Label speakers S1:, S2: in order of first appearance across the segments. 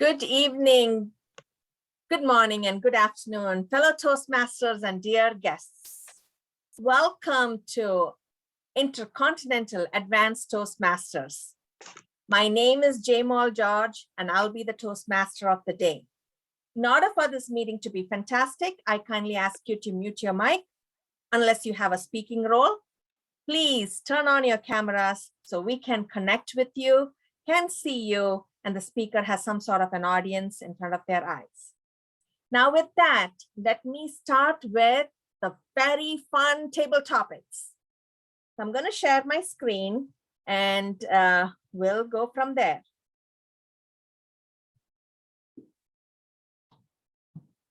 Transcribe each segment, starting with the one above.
S1: Good evening, good morning, and good afternoon, fellow Toastmasters and dear guests. Welcome to Intercontinental Advanced Toastmasters. My name is Jamal George, and I'll be the Toastmaster of the day. In order for this meeting to be fantastic, I kindly ask you to mute your mic unless you have a speaking role. Please turn on your cameras so we can connect with you, can see you, and the speaker has some sort of an audience in front of their eyes. Now with that, let me start with the very fun table topics. So I'm going to share my screen and we'll go from there.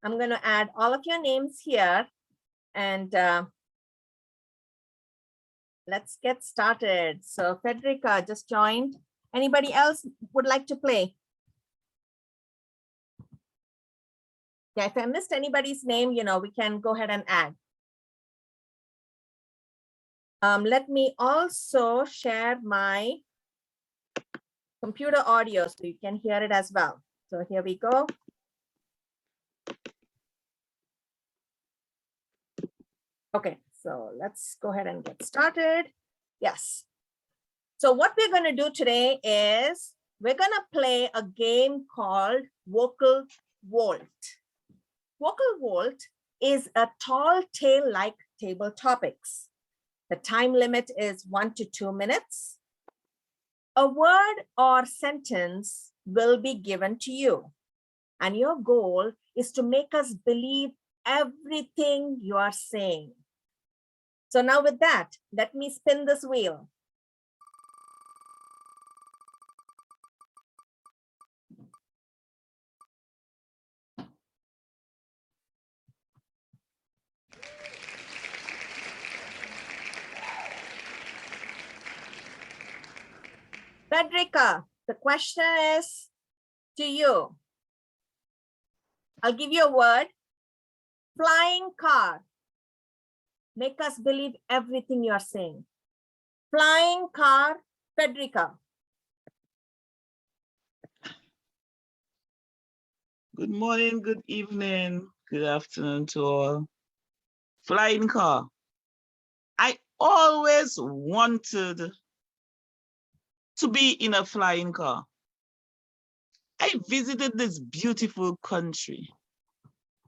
S1: I'm going to add all of your names here and let's get started. So Federica just joined. Anybody else would like to play? Yeah, if I missed anybody's name, we can go ahead and add. Let me also share my computer audio so you can hear it as well. So here we go. Okay, so let's go ahead and get started. Yes. So what we're going to do today is we're going to play a game called Vocal Vault. Vocal Vault is a tall tale-like table topics. The time limit is 1 to 2 minutes. A word or sentence will be given to you, and your goal is to make us believe everything you are saying. So now with that, let me spin this wheel. Federica, the question is to you. I'll give you a word. Flying car. Make us believe everything you're saying. Flying car, Federica.
S2: Good morning, good evening, good afternoon to all. Flying car. I always wanted to be in a flying car. I visited this beautiful country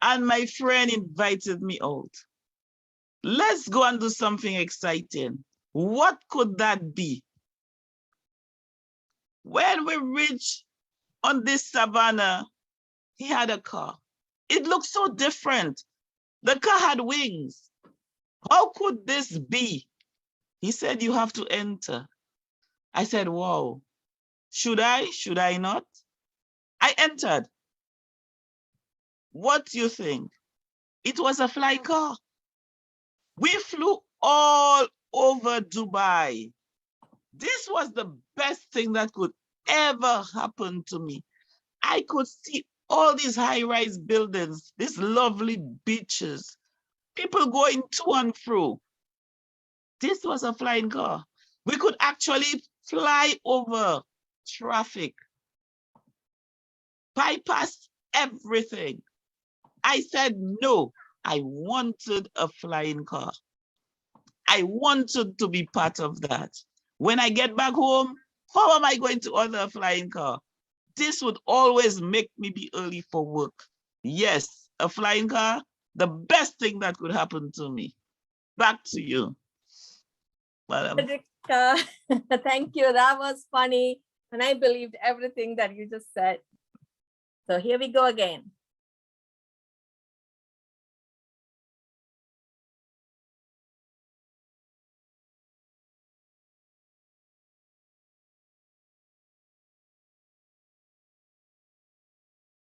S2: and my friend invited me out. Let's go and do something exciting. What could that be? When we reached on this savannah, he had a car. It looked so different. The car had wings. How could this be? He said, you have to enter. I said, wow, should I not? I entered. What do you think? It was a flying car. We flew all over Dubai. This was the best thing that could ever happen to me. I could see all these high-rise buildings, these lovely beaches, people going to and fro. This was a flying car. We could actually fly over traffic, bypass everything. I said, no, I wanted a flying car. I wanted to be part of that. When I get back home, how am I going to order a flying car? This would always make me be early for work. Yes, a flying car, the best thing that could happen to me. Back to you.
S1: Federica, thank you. That was funny. And I believed everything that you just said. So here we go again.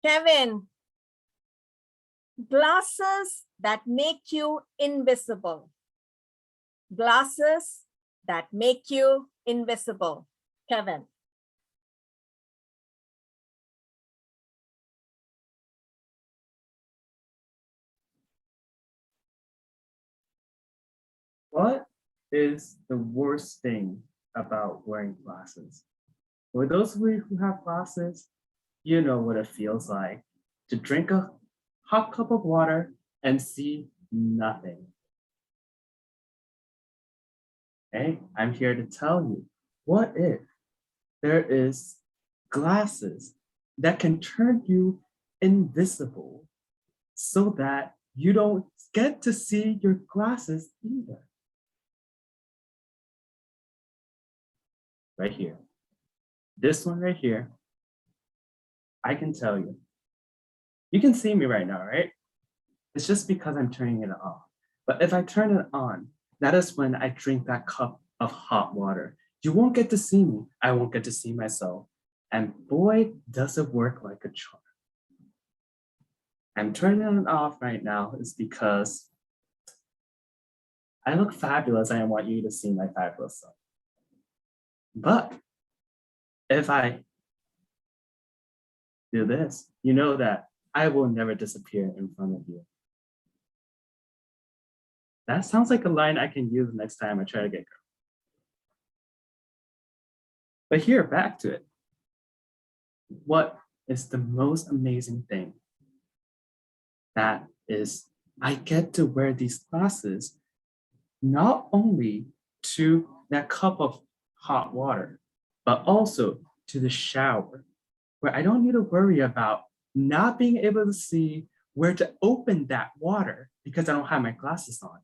S1: Kevin, glasses that make you invisible. Glasses that make you invisible. Kevin.
S3: What is the worst thing about wearing glasses? For those of you who have glasses, you know what it feels like to drink a hot cup of water and see nothing. Hey, I'm here to tell you, what if there is glasses that can turn you invisible so that you don't get to see your glasses either? Right here. This one right here, I can tell you. You can see me right now, right? It's just because I'm turning it off. But if I turn it on, that is when I drink that cup of hot water. You won't get to see me. I won't get to see myself. And boy, does it work like a charm. I'm turning it off right now is because I look fabulous and I want you to see my fabulous self. But if I do this, you know that I will never disappear in front of you. That sounds like a line I can use next time I try to get girl. But here, back to it. What is the most amazing thing? That is, I get to wear these glasses not only to that cup of hot water, but also to the shower, where I don't need to worry about not being able to see where to open that water because I don't have my glasses on.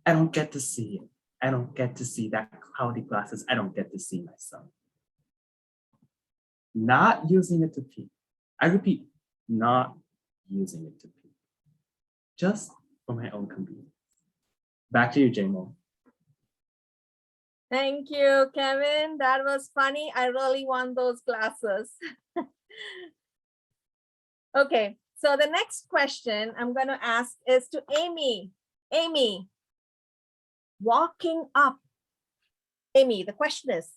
S3: I don't get to see it. I don't get to see that cloudy glasses. I don't get to see myself. Not using it to pee. I repeat, not using it to pee. Just for my own convenience. Back to you, J-Mo.
S1: Thank you, Kevin. That was funny. I really want those glasses. Okay, so the next question I'm going to ask is to Amy. Amy, walking up. Amy, the question is,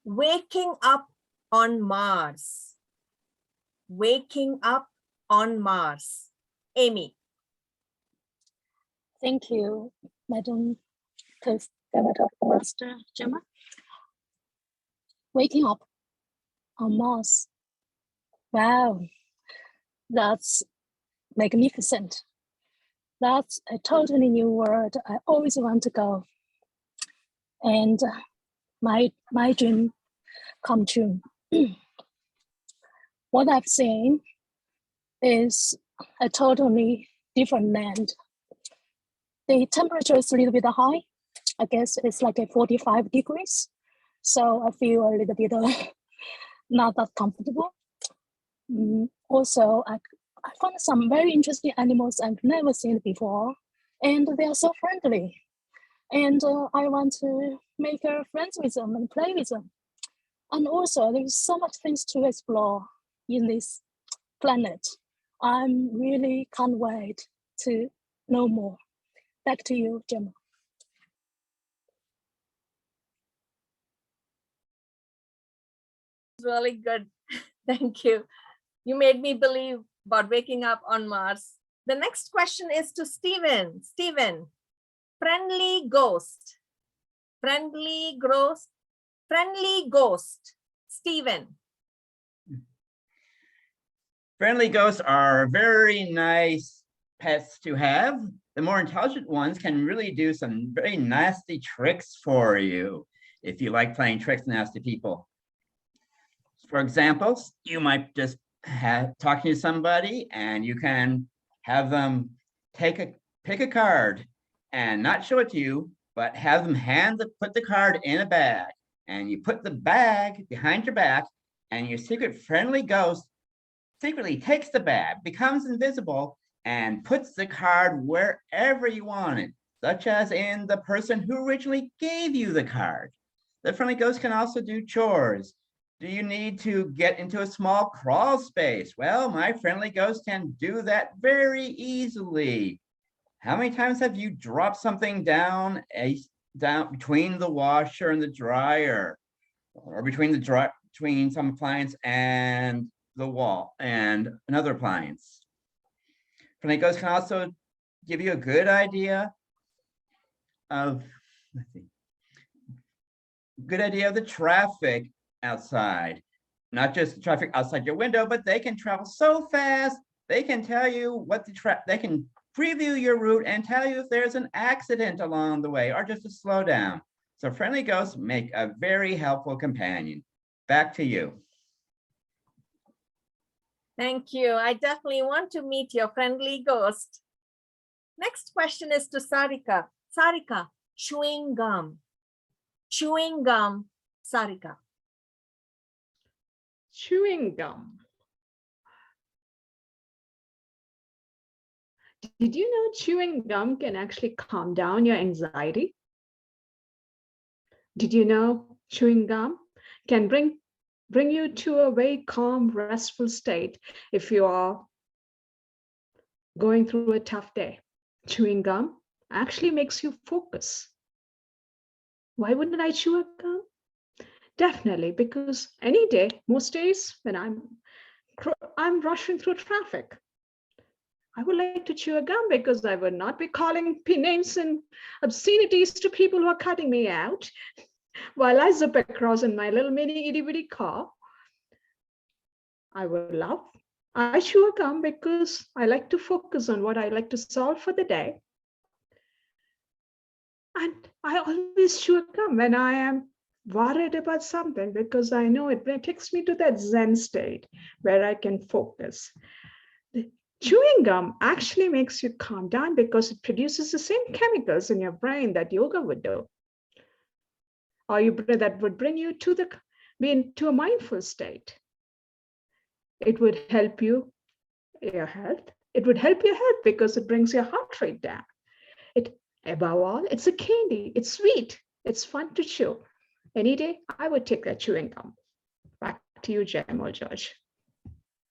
S1: waking up on Mars. Waking up on Mars. Amy.
S4: Thank you, Madam Master Gemma. Waking up on Mars. Wow, that's magnificent. That's a totally new world. I always want to go. And my dream come true. What I've seen is a totally different land. The temperature is a little bit high. I guess it's like a 45 degrees. So I feel a little bit not that comfortable. Also, I found some very interesting animals I've never seen before, and they are so friendly. And I want to make friends with them and play with them. And also, there's so much things to explore in this planet. I really can't wait to know more. Back to you, Gemma.
S1: Really good. Thank you. You made me believe about waking up on Mars. The next question is to Stephen. Stephen, friendly ghost. Friendly ghost. Friendly ghost. Stephen.
S5: Friendly ghosts are very nice pets to have. The more intelligent ones can really do some very nasty tricks for you if you like playing tricks on nasty people. For example, you might just talking to somebody and you can have them pick a card and not show it to you, but have them put the card in a bag, and you put the bag behind your back, and your secret friendly ghost secretly takes the bag, becomes invisible, and puts the card wherever you want it, such as in the person who originally gave you the card. The friendly ghost can also do chores. Do you need to get into a small crawl space? Well, my friendly ghost can do that very easily. How many times have you dropped something down between the washer and the dryer, or between some appliance and the wall and another appliance? Friendly ghost can also give you a good idea of, the traffic outside. not just the traffic outside your window, but they can travel so fast. They can tell you what they can preview your route and tell you if there's an accident along the way or just a slowdown. So friendly ghosts make a very helpful companion. Back to you.
S1: Thank you. I definitely want to meet your friendly ghost. Next question is to Sarika. Sarika, chewing gum. Chewing gum, Sarika.
S6: Chewing gum. Did you know chewing gum can actually calm down your anxiety? Did you know chewing gum can bring you to a very calm, restful state if you are going through a tough day? Chewing gum actually makes you focus. Why wouldn't I chew a gum? Definitely, because any day, most days when I'm rushing through traffic, I would like to chew a gum because I would not be calling names and obscenities to people who are cutting me out while I zip across in my little mini itty bitty car. I chew a gum because I like to focus on what I like to solve for the day. And I always chew a gum when I am worried about something because I know it takes me to that Zen state where I can focus. Chewing gum actually makes you calm down because it produces the same chemicals in your brain that yoga would do. Or that would bring you to a mindful state. It would help your health. It would help your health because it brings your heart rate down. Above all, it's a candy. It's sweet. It's fun to chew. Any day, I would take that chewing gum. Back to you, Jem or George.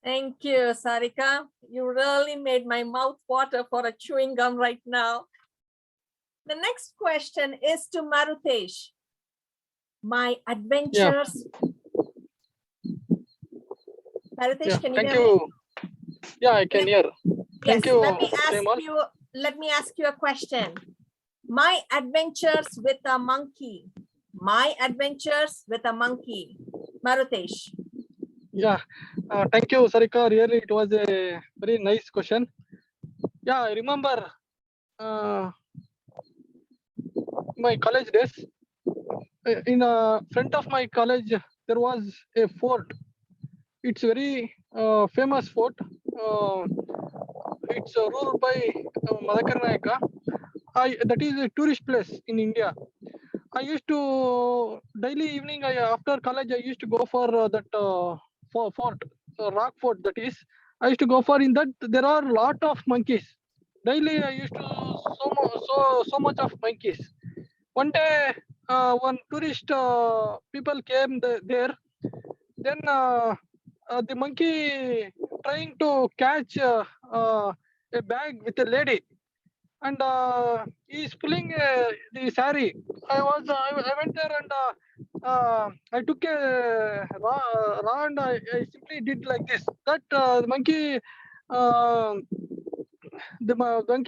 S1: Thank you, Sarika. You really made my mouth water for a chewing gum right now. The next question is to Marutesh. My adventures. Marutesh, can you hear me?
S7: Yeah, I can hear. Thank
S1: Yes,
S7: you.
S1: let me ask you a question. My adventures with a monkey. My adventures with a monkey. Marutesh.
S7: Yeah, thank you, Sarika. Really, it was a very nice question. Yeah, I remember my college days. In front of my college, there was a fort. It's very famous fort. It's ruled by Madakarnayaka. That is a tourist place in India. I used to daily evening. After college, I used to go for that fort, rock fort. That is, I used to go for. In that there are a lot of monkeys. Daily, I used to so much of monkeys. One day, one tourist people came there. Then the monkey trying to catch a bag with a lady, and he's pulling the sari. I went there and I took a raw and I simply did like this. That the monkey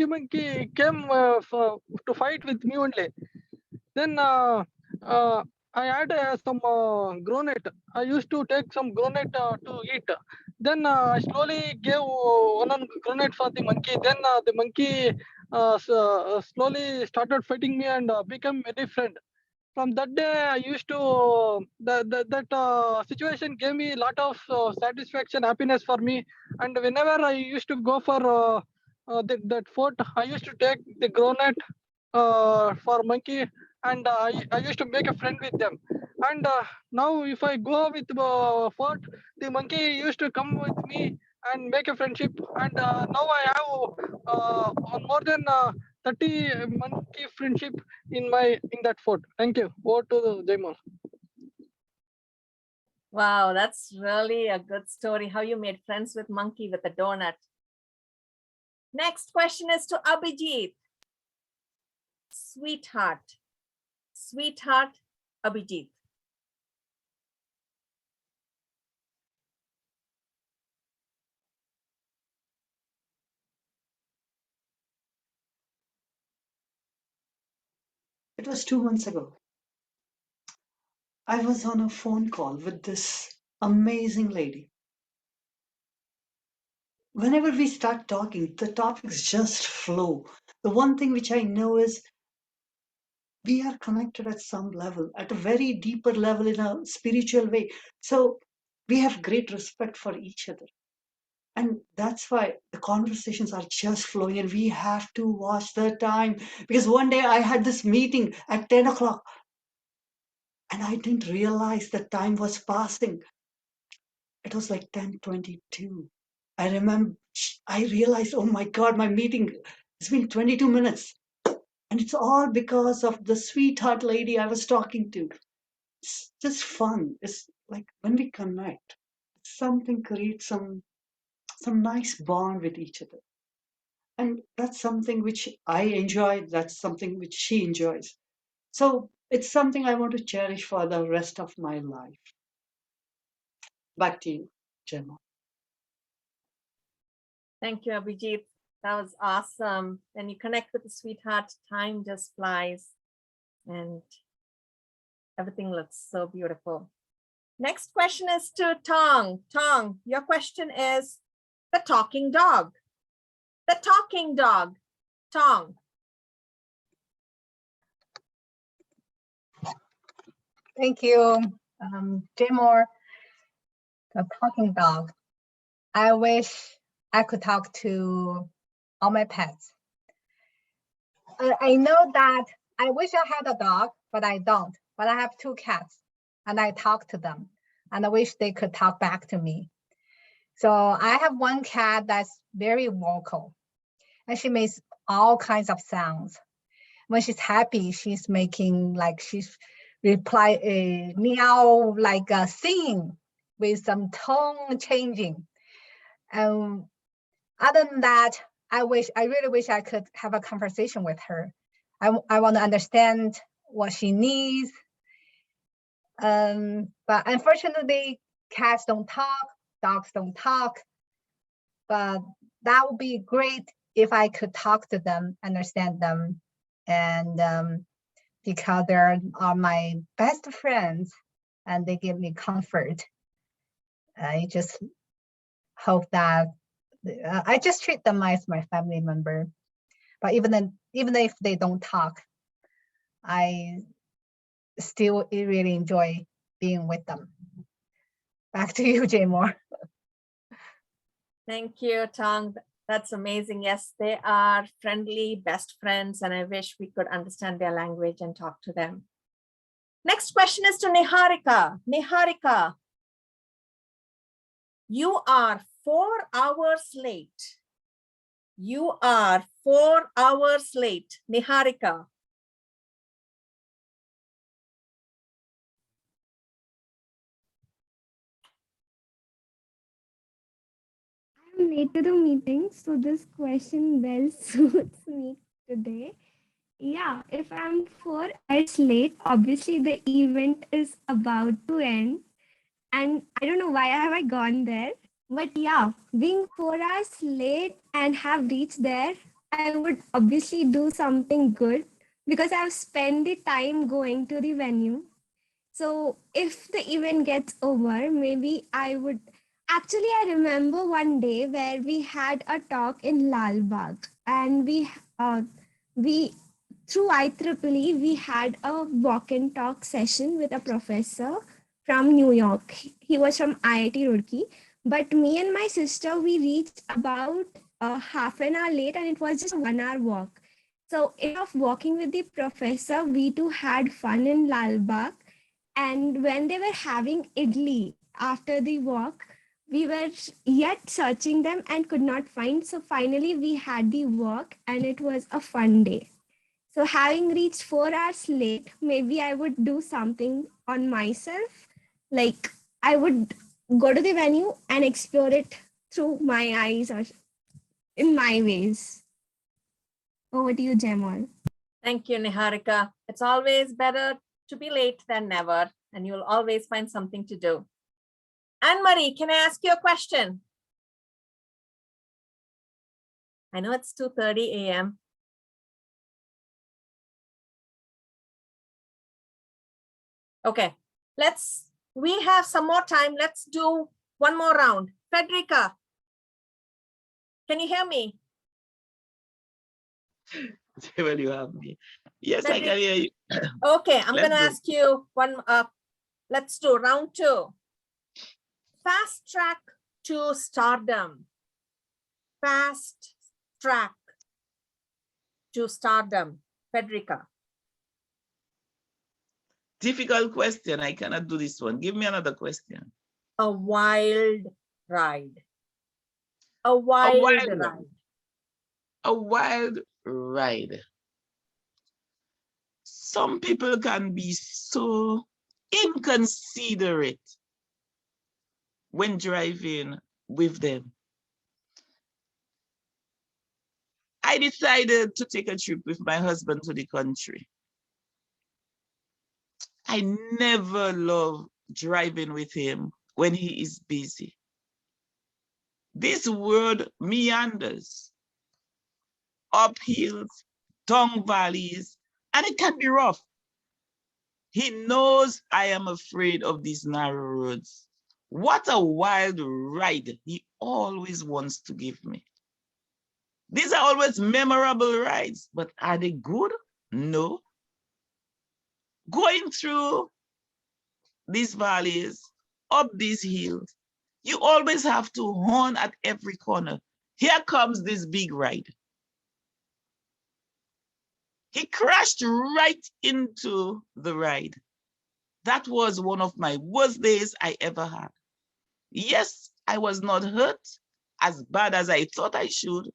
S7: monkey came to fight with me only. Then I had some granite. I used to take some granite to eat. Then I slowly gave one granite for the monkey. Then the monkey slowly started fighting me and became very friend. From that day, I used to that situation gave me a lot of satisfaction, happiness for me. And whenever I used to go for that fort, I used to take the granite for monkey, and I used to make a friend with them. And now if I go with fort, the monkey used to come with me and make a friendship. And now I have more than 30 monkey friendship in that fort. Thank you. Over to Jaimol.
S1: Wow, that's really a good story. How you made friends with monkey with a donut. Next question is to Abhijit. Sweetheart. Sweetheart, Abhijit.
S8: It was 2 months ago. I was on a phone call with this amazing lady. Whenever we start talking, the topics just flow. The one thing which I know is we are connected at some level, at a very deeper level in a spiritual way. So we have great respect for each other. And that's why the conversations are just flowing, and we have to watch the time. Because one day I had this meeting at 10 o'clock and I didn't realize the time was passing. It was like 10:22. I remember, I realized, oh my God, my meeting has been 22 minutes. And it's all because of the sweetheart lady I was talking to. It's just fun. It's like when we connect, something creates some nice bond with each other. And that's something which I enjoy. That's something which she enjoys. So it's something I want to cherish for the rest of my life. Back to you, Gemma.
S1: Thank you, Abhijit. That was awesome. When you connect with the sweetheart, time just flies and everything looks so beautiful. Next question is to Tong. Tong, your question is the talking dog. The talking dog. Tong.
S9: Thank you, Jimor, the talking dog. I wish I could talk to all my pets. I know that I wish I had a dog, but I don't. But I have 2 cats and I talk to them and I wish they could talk back to me. So I have one cat that's very vocal and she makes all kinds of sounds. When she's happy, she's making like she's reply a meow like a singing with some tone changing. Other than that, I really wish I could have a conversation with her. I want to understand what she needs. But unfortunately, cats don't talk, dogs don't talk. But that would be great if I could talk to them, understand them, and because they are my best friends and they give me comfort. I just hope that I just treat them as my family member. But even if they don't talk, I still really enjoy being with them. Back to you, Jay Moore.
S1: Thank you, Tong. That's amazing. Yes, they are friendly, best friends, and I wish we could understand their language and talk to them. Next question is to Niharika. Niharika, you are 4 hours late. You are 4 hours late, Niharika.
S10: I'm late to the meeting, so this question well suits me today. Yeah, if I'm 4 hours late, obviously the event is about to end. And I don't know why have I gone there. But yeah, being 4 hours late and have reached there, I would obviously do something good because I've spent the time going to the venue. So if the event gets over, maybe I would. Actually, I remember one day where we had a talk in Lal Bagh, and we through IEEE we had a walk and talk session with a professor from New York. He was from IIT Roorkee, but me and my sister we reached about half an hour late, and it was just a 1 hour walk. So instead of walking with the professor, we too had fun in Lal Bagh. And when they were having idli after the walk, we were yet searching them and could not find. So finally, we had the walk and it was a fun day. So having reached 4 hours late, maybe I would do something on myself. Like I would go to the venue and explore it through my eyes or in my ways. Over to you, Jamal.
S1: Thank you, Niharika. It's always better to be late than never, and you'll always find something to do. Anne-Marie, can I ask you a question? I know it's 2:30 a.m. Okay, let's We have some more time. Let's do one more round. Frederica, can you hear me?
S2: Well, you have me. Yes, I can hear you.
S1: Okay, I'm
S2: Let's
S1: gonna
S2: do it.
S1: ask you one, let's do round 2. Fast track to stardom. Fast track to stardom. Frederica.
S2: Difficult question. I cannot do this one. Give me another question.
S1: A wild ride. A wild
S2: wild
S1: ride.
S2: A wild ride. Some people can be so inconsiderate when driving with them. I decided to take a trip with my husband to the country. I never love driving with him when he is busy. This road meanders, up hills, down valleys, and it can be rough. He knows I am afraid of these narrow roads. What a wild ride he always wants to give me. These are always memorable rides, but are they good? No. Going through these valleys, up these hills, you always have to horn at every corner. Here comes this big ride. He crashed right into the ride. That was one of my worst days I ever had. Yes, I was not hurt as bad as I thought I should,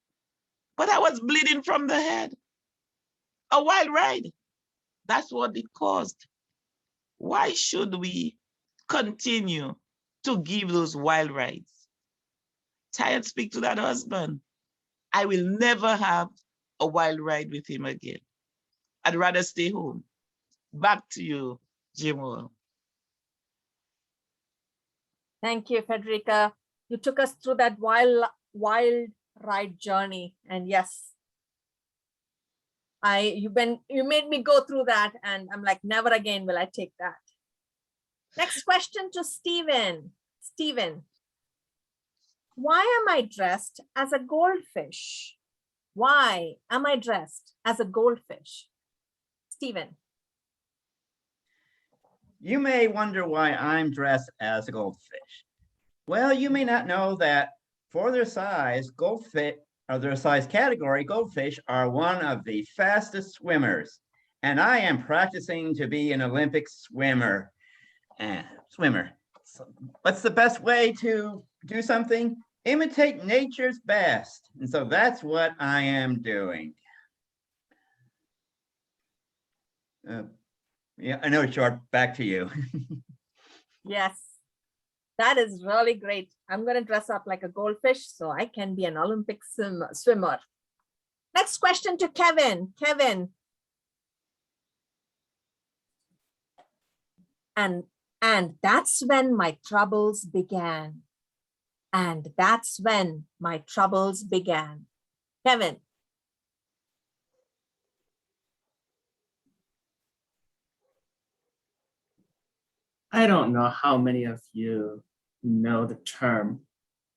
S2: but I was bleeding from the head. A wild ride. That's what it caused. Why should we continue to give those wild rides? Tired, speak to that husband. I will never have a wild ride with him again. I'd rather stay home. Back to you, Jimo.
S1: Thank you, Frederica. You took us through that wild ride journey. And yes, you made me go through that, and I'm like, never again will I take that. Next question to Stephen. Stephen, why am I dressed as a goldfish? Why am I dressed as a goldfish? Stephen.
S5: You may wonder why I'm dressed as a goldfish. Well, you may not know that for their size, goldfish, or their size category, goldfish are one of the fastest swimmers. And I am practicing to be an Olympic swimmer. So what's the best way to do something? Imitate nature's best. And so that's what I am doing. Yeah, I know, Short, back to you.
S1: Yes, that is really great. I'm going to dress up like a goldfish so I can be an Olympic swimmer. Next question to Kevin. Kevin. And that's when my troubles began. And that's when my troubles began. Kevin.
S3: I don't know how many of you know the term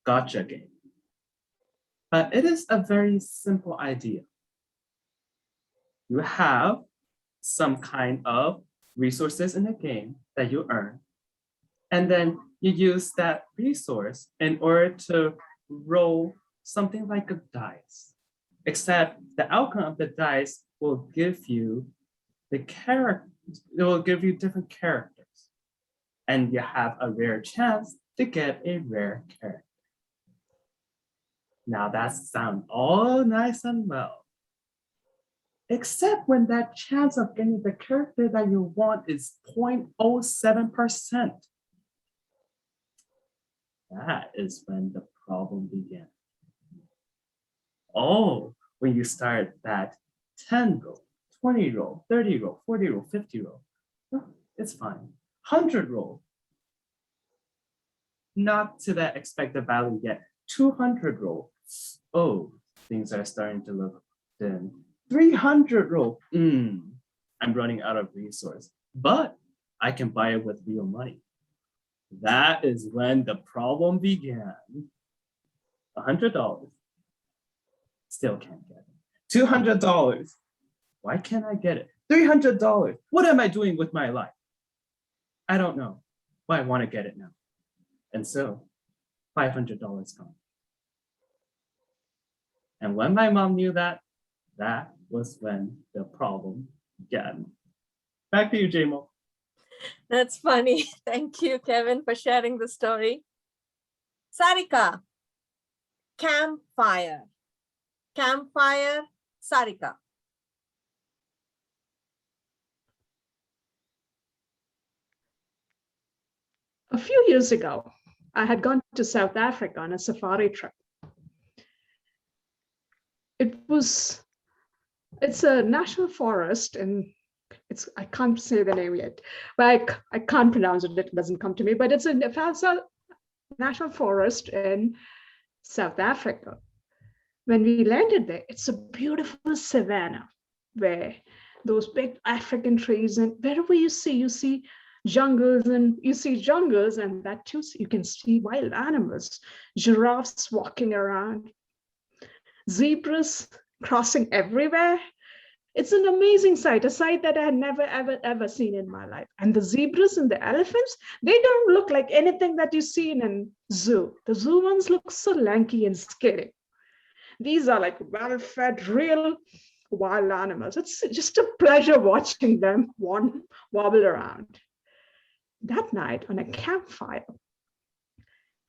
S3: gotcha game, but it is a very simple idea. You have some kind of resources in the game that you earn, and then you use that resource in order to roll something like a dice, except the outcome of the dice will give you the character, it will give you different characters. And you have a rare chance to get a rare character. Now that sounds all nice and well, except when that chance of getting the character that you want is 0.07%. That is when the problem began. Oh, when you start that 10 roll, 20 roll, 30 roll, 40 roll, 50 roll, it's fine. 100 roll, not to that expected value yet. 200 roll, oh, things are starting to look thin. 300 roll, I'm running out of resource, but I can buy it with real money. That is when the problem began. $100. Still can't get it. $200. Why can't I get it? $300. What am I doing with my life? I don't know, but I want to get it now. And so $500 gone. And when my mom knew that, that was when the problem began. Back to you, Jamo.
S1: That's funny. Thank you, Kevin, for sharing the story. Sarika, campfire. Campfire, Sarika.
S6: A few years ago, I had gone to South Africa on a safari trip. It's a national forest, and I can't say the name yet, but I can't pronounce it. It doesn't come to me, but it's a national forest in South Africa. When we landed there, it's a beautiful savanna where those big African trees, and wherever you see jungles, and that too, you can see wild animals, giraffes walking around, zebras crossing everywhere. It's an amazing sight, a sight that I had never, ever seen in my life. And the zebras and the elephants, they don't look like anything that you see in a zoo. The zoo ones look so lanky and scary. These are like well-fed, real wild animals. It's just a pleasure watching them wobble around. That night on a campfire,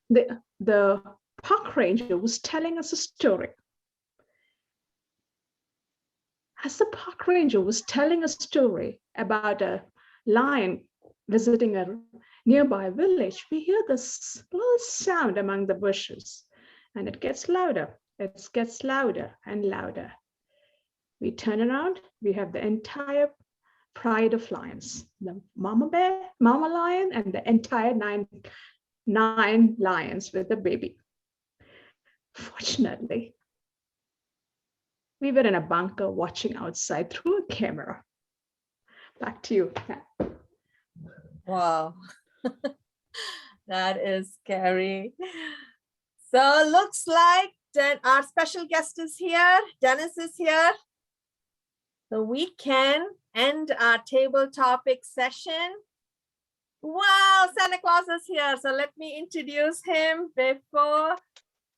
S6: the park ranger was telling us a story. As the park ranger was telling a story about a lion visiting a nearby village, we hear this little sound among the bushes, and it gets louder. It gets louder and louder. We turn around, we have the entire pride of lions, the mama bear, mama lion, and the entire nine lions with the baby. Fortunately, we were in a bunker watching outside through a camera. Back to you.
S1: Wow. That is scary. So looks like our special guest is here. Dennis is here. So we can end our table topic session. Wow, Santa Claus is here. So let me introduce him before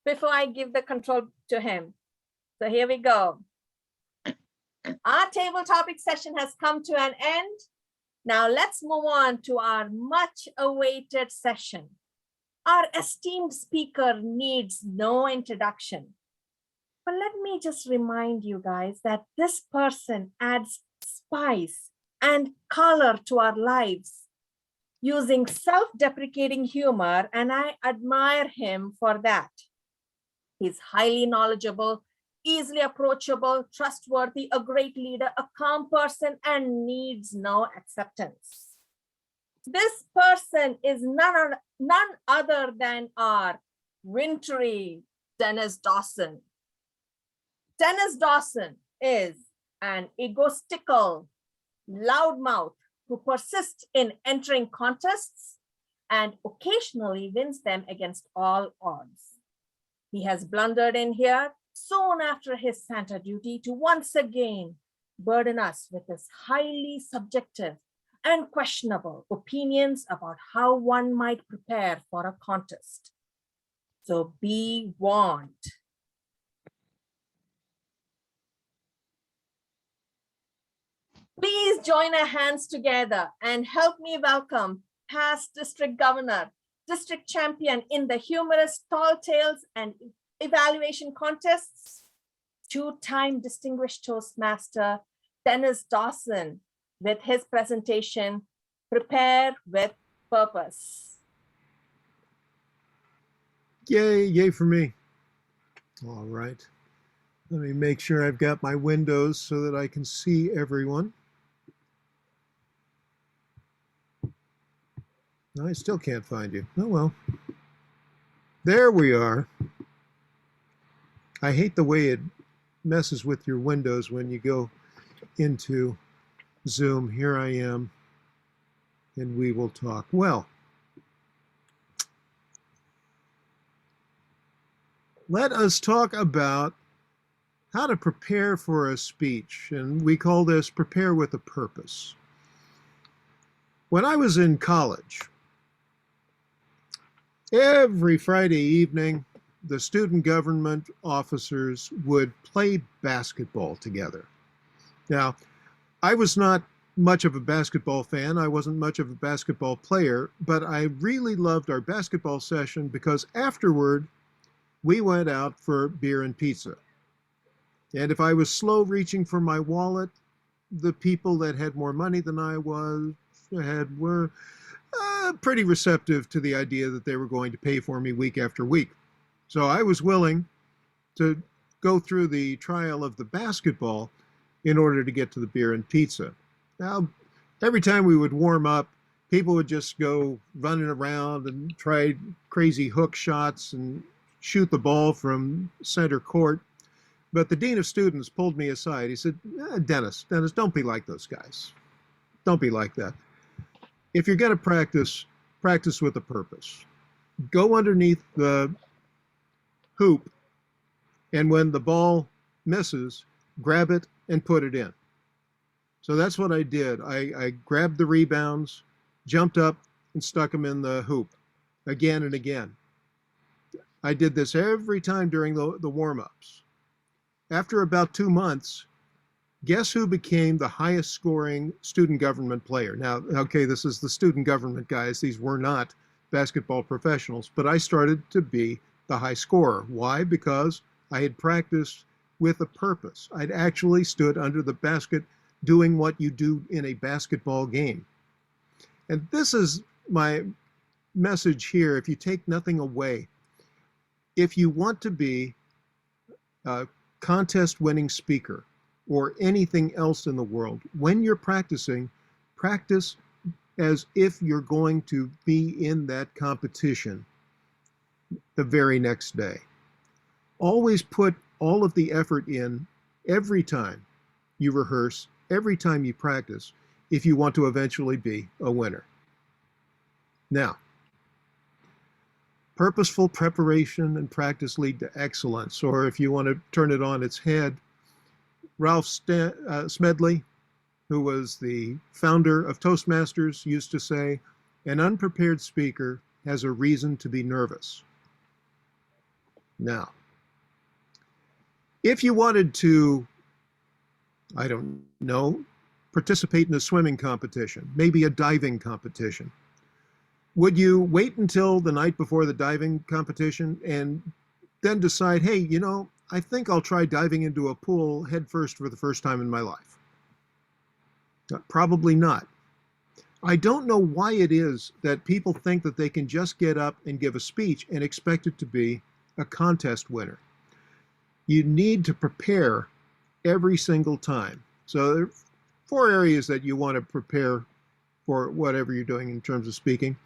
S1: I give the control to him. So here we go. Our table topic session has come to an end. Now let's move on to our much awaited session. Our esteemed speaker needs no introduction. But let me just remind you guys that this person adds spice and color to our lives using self-deprecating humor, and I admire him for that. He's highly knowledgeable, easily approachable, trustworthy, a great leader, a calm person, and needs no acceptance. This person is none other than our wintry Dennis Dawson. Dennis Dawson is an egotistical loudmouth who persists in entering contests and occasionally wins them against all odds. He has blundered in here soon after his Santa duty to once again burden us with his highly subjective and questionable opinions about how one might prepare for a contest. So be warned. Please join our hands together and help me welcome past district governor, district champion in the humorous tall tales and evaluation contests, two-time distinguished Toastmaster, Dennis Dawson, with his presentation, Prepare with Purpose.
S11: Yay for me. All right. Let me make sure I've got my windows so that I can see everyone. I still can't find you. Oh, well. There we are. I hate the way it messes with your windows when you go into Zoom. Here I am, and we will talk. Well, let us talk about how to prepare for a speech. And we call this prepare with a purpose. When I was in college, every Friday evening, the student government officers would play basketball together. Now, I was not much of a basketball fan. I wasn't much of a basketball player, but I really loved our basketball session because afterward, we went out for beer and pizza. And if I was slow reaching for my wallet, the people that had more money than I were pretty receptive to the idea that they were going to pay for me week after week. So I was willing to go through the trial of the basketball in order to get to the beer and pizza. Now, every time we would warm up, people would just go running around and try crazy hook shots and shoot the ball from center court. But the dean of students pulled me aside. He said, Dennis, don't be like those guys. Don't be like that. If you're going to practice, practice with a purpose. Go underneath the hoop, and when the ball misses, grab it and put it in. So that's what I did. I grabbed the rebounds, jumped up, and stuck them in the hoop again and again. I did this every time during the warm-ups. After about 2 months, guess who became the highest scoring student government player? Now, okay, this is the student government guys. These were not basketball professionals, but I started to be the high scorer. Why? Because I had practiced with a purpose. I'd actually stood under the basket doing what you do in a basketball game. And this is my message here. If you take nothing away, if you want to be a contest winning speaker or anything else in the world, when you're practicing, practice as if you're going to be in that competition the very next day. Always put all of the effort in every time you rehearse, every time you practice, if you want to eventually be a winner. Now, purposeful preparation and practice lead to excellence, or if you want to turn it on its head, Ralph Smedley, who was the founder of Toastmasters, used to say, an unprepared speaker has a reason to be nervous. Now, if you wanted to, I don't know, participate in a swimming competition, maybe a diving competition, would you wait until the night before the diving competition and then decide, hey, you know, I think I'll try diving into a pool head first for the first time in my life? Probably not. I don't know why it is that people think that they can just get up and give a speech and expect it to be a contest winner. You need to prepare every single time. So there are 4 areas that you want to prepare for whatever you're doing in terms of speaking.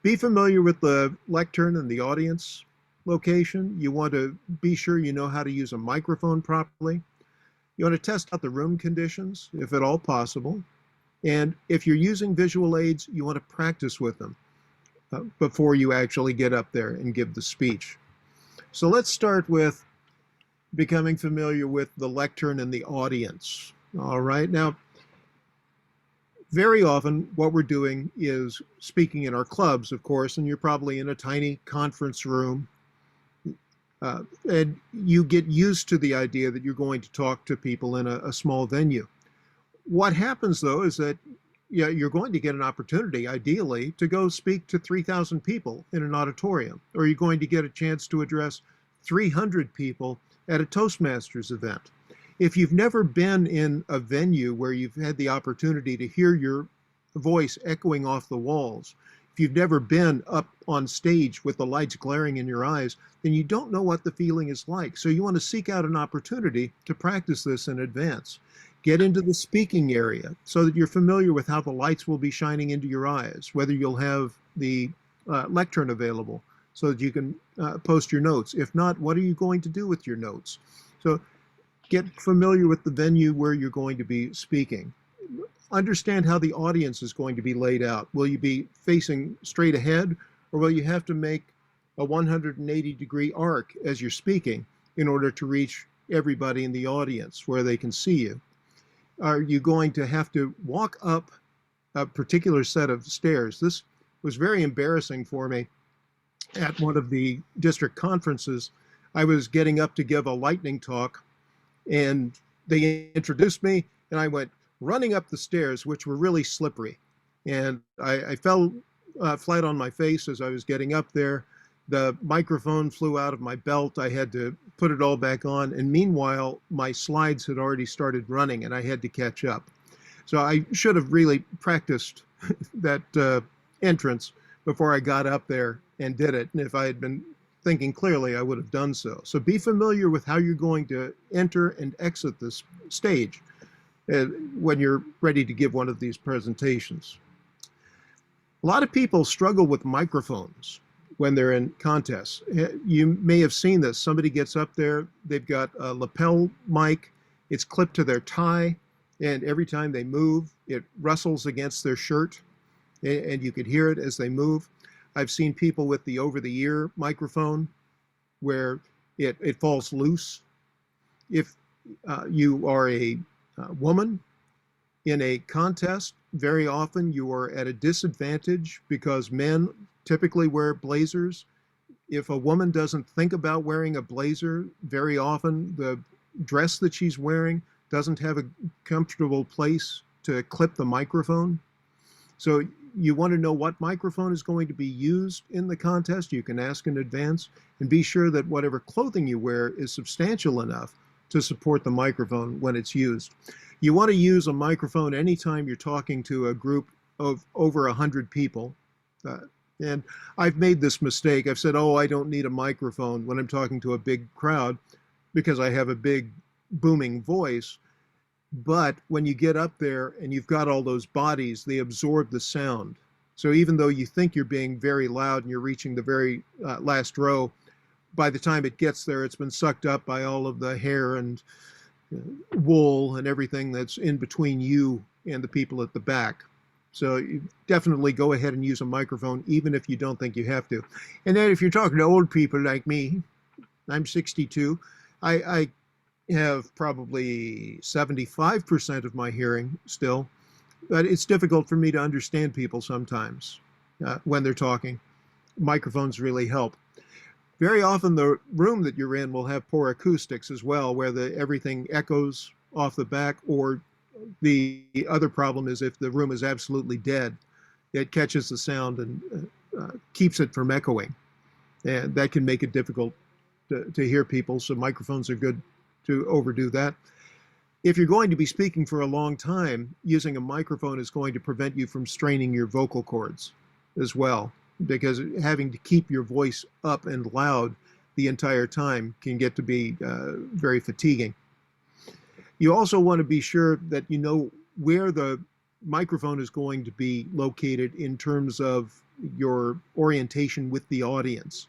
S11: Be familiar with the lectern and the audience location. You want to be sure you know how to use a microphone properly. You want to test out the room conditions, if at all possible. And if you're using visual aids, you want to practice with them before you actually get up there and give the speech. So let's start with becoming familiar with the lectern and the audience. All right, now, very often what we're doing is speaking in our clubs, of course, and you're probably in a tiny conference room. And you get used to the idea that you're going to talk to people in a small venue. What happens, though, is that you're going to get an opportunity, ideally, to go speak to 3,000 people in an auditorium, or you're going to get a chance to address 300 people at a Toastmasters event. If you've never been in a venue where you've had the opportunity to hear your voice echoing off the walls, if you've never been up on stage with the lights glaring in your eyes, then you don't know what the feeling is like. So you want to seek out an opportunity to practice this in advance. Get into the speaking area so that you're familiar with how the lights will be shining into your eyes, whether you'll have the lectern available so that you can post your notes. If not, what are you going to do with your notes? So get familiar with the venue where you're going to be speaking. Understand how the audience is going to be laid out. Will you be facing straight ahead, or will you have to make a 180-degree arc as you're speaking in order to reach everybody in the audience where they can see you? Are you going to have to walk up a particular set of stairs? This was very embarrassing for me at one of the district conferences. I was getting up to give a lightning talk, and they introduced me, and I went running up the stairs, which were really slippery. And I fell flat on my face as I was getting up there. The microphone flew out of my belt. I had to put it all back on. And meanwhile, my slides had already started running and I had to catch up. So I should have really practiced that entrance before I got up there and did it. And if I had been thinking clearly, I would have done so. So be familiar with how you're going to enter and exit this stage when you're ready to give one of these presentations. A lot of people struggle with microphones when they're in contests. You may have seen this. Somebody gets up there, they've got a lapel mic, it's clipped to their tie, and every time they move, it rustles against their shirt, and you could hear it as they move. I've seen people with the over-the-ear microphone where it falls loose. If you are a woman in a contest, very often you are at a disadvantage because men typically wear blazers. If a woman doesn't think about wearing a blazer, very often the dress that she's wearing doesn't have a comfortable place to clip the microphone. So you want to know what microphone is going to be used in the contest. You can ask in advance, and be sure that whatever clothing you wear is substantial enough to support the microphone when it's used. You want to use a microphone anytime you're talking to a group of over 100 people. And I've made this mistake. I've said, oh, I don't need a microphone when I'm talking to a big crowd because I have a big booming voice. But when you get up there and you've got all those bodies, they absorb the sound. So even though you think you're being very loud and you're reaching the very last row, by the time it gets there, it's been sucked up by all of the hair and wool and everything that's in between you and the people at the back. So you definitely go ahead and use a microphone, even if you don't think you have to. And then if you're talking to old people like me, I'm 62, I have probably 75% of my hearing still, but it's difficult for me to understand people sometimes when they're talking. Microphones really help. Very often the room that you're in will have poor acoustics as well, where everything echoes off the back, or the other problem is if the room is absolutely dead, it catches the sound and keeps it from echoing. And that can make it difficult to hear people, so microphones are good to overdo that. If you're going to be speaking for a long time, using a microphone is going to prevent you from straining your vocal cords as well, because having to keep your voice up and loud the entire time can get to be very fatiguing. You also want to be sure that you know where the microphone is going to be located in terms of your orientation with the audience.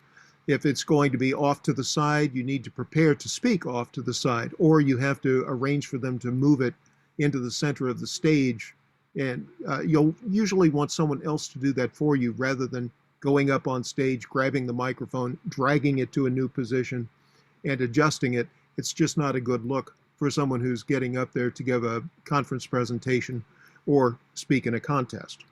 S11: If it's going to be off to the side, you need to prepare to speak off to the side, or you have to arrange for them to move it into the center of the stage. And you'll usually want someone else to do that for you rather than going up on stage, grabbing the microphone, dragging it to a new position and adjusting it. It's just not a good look for someone who's getting up there to give a conference presentation or speak in a contest.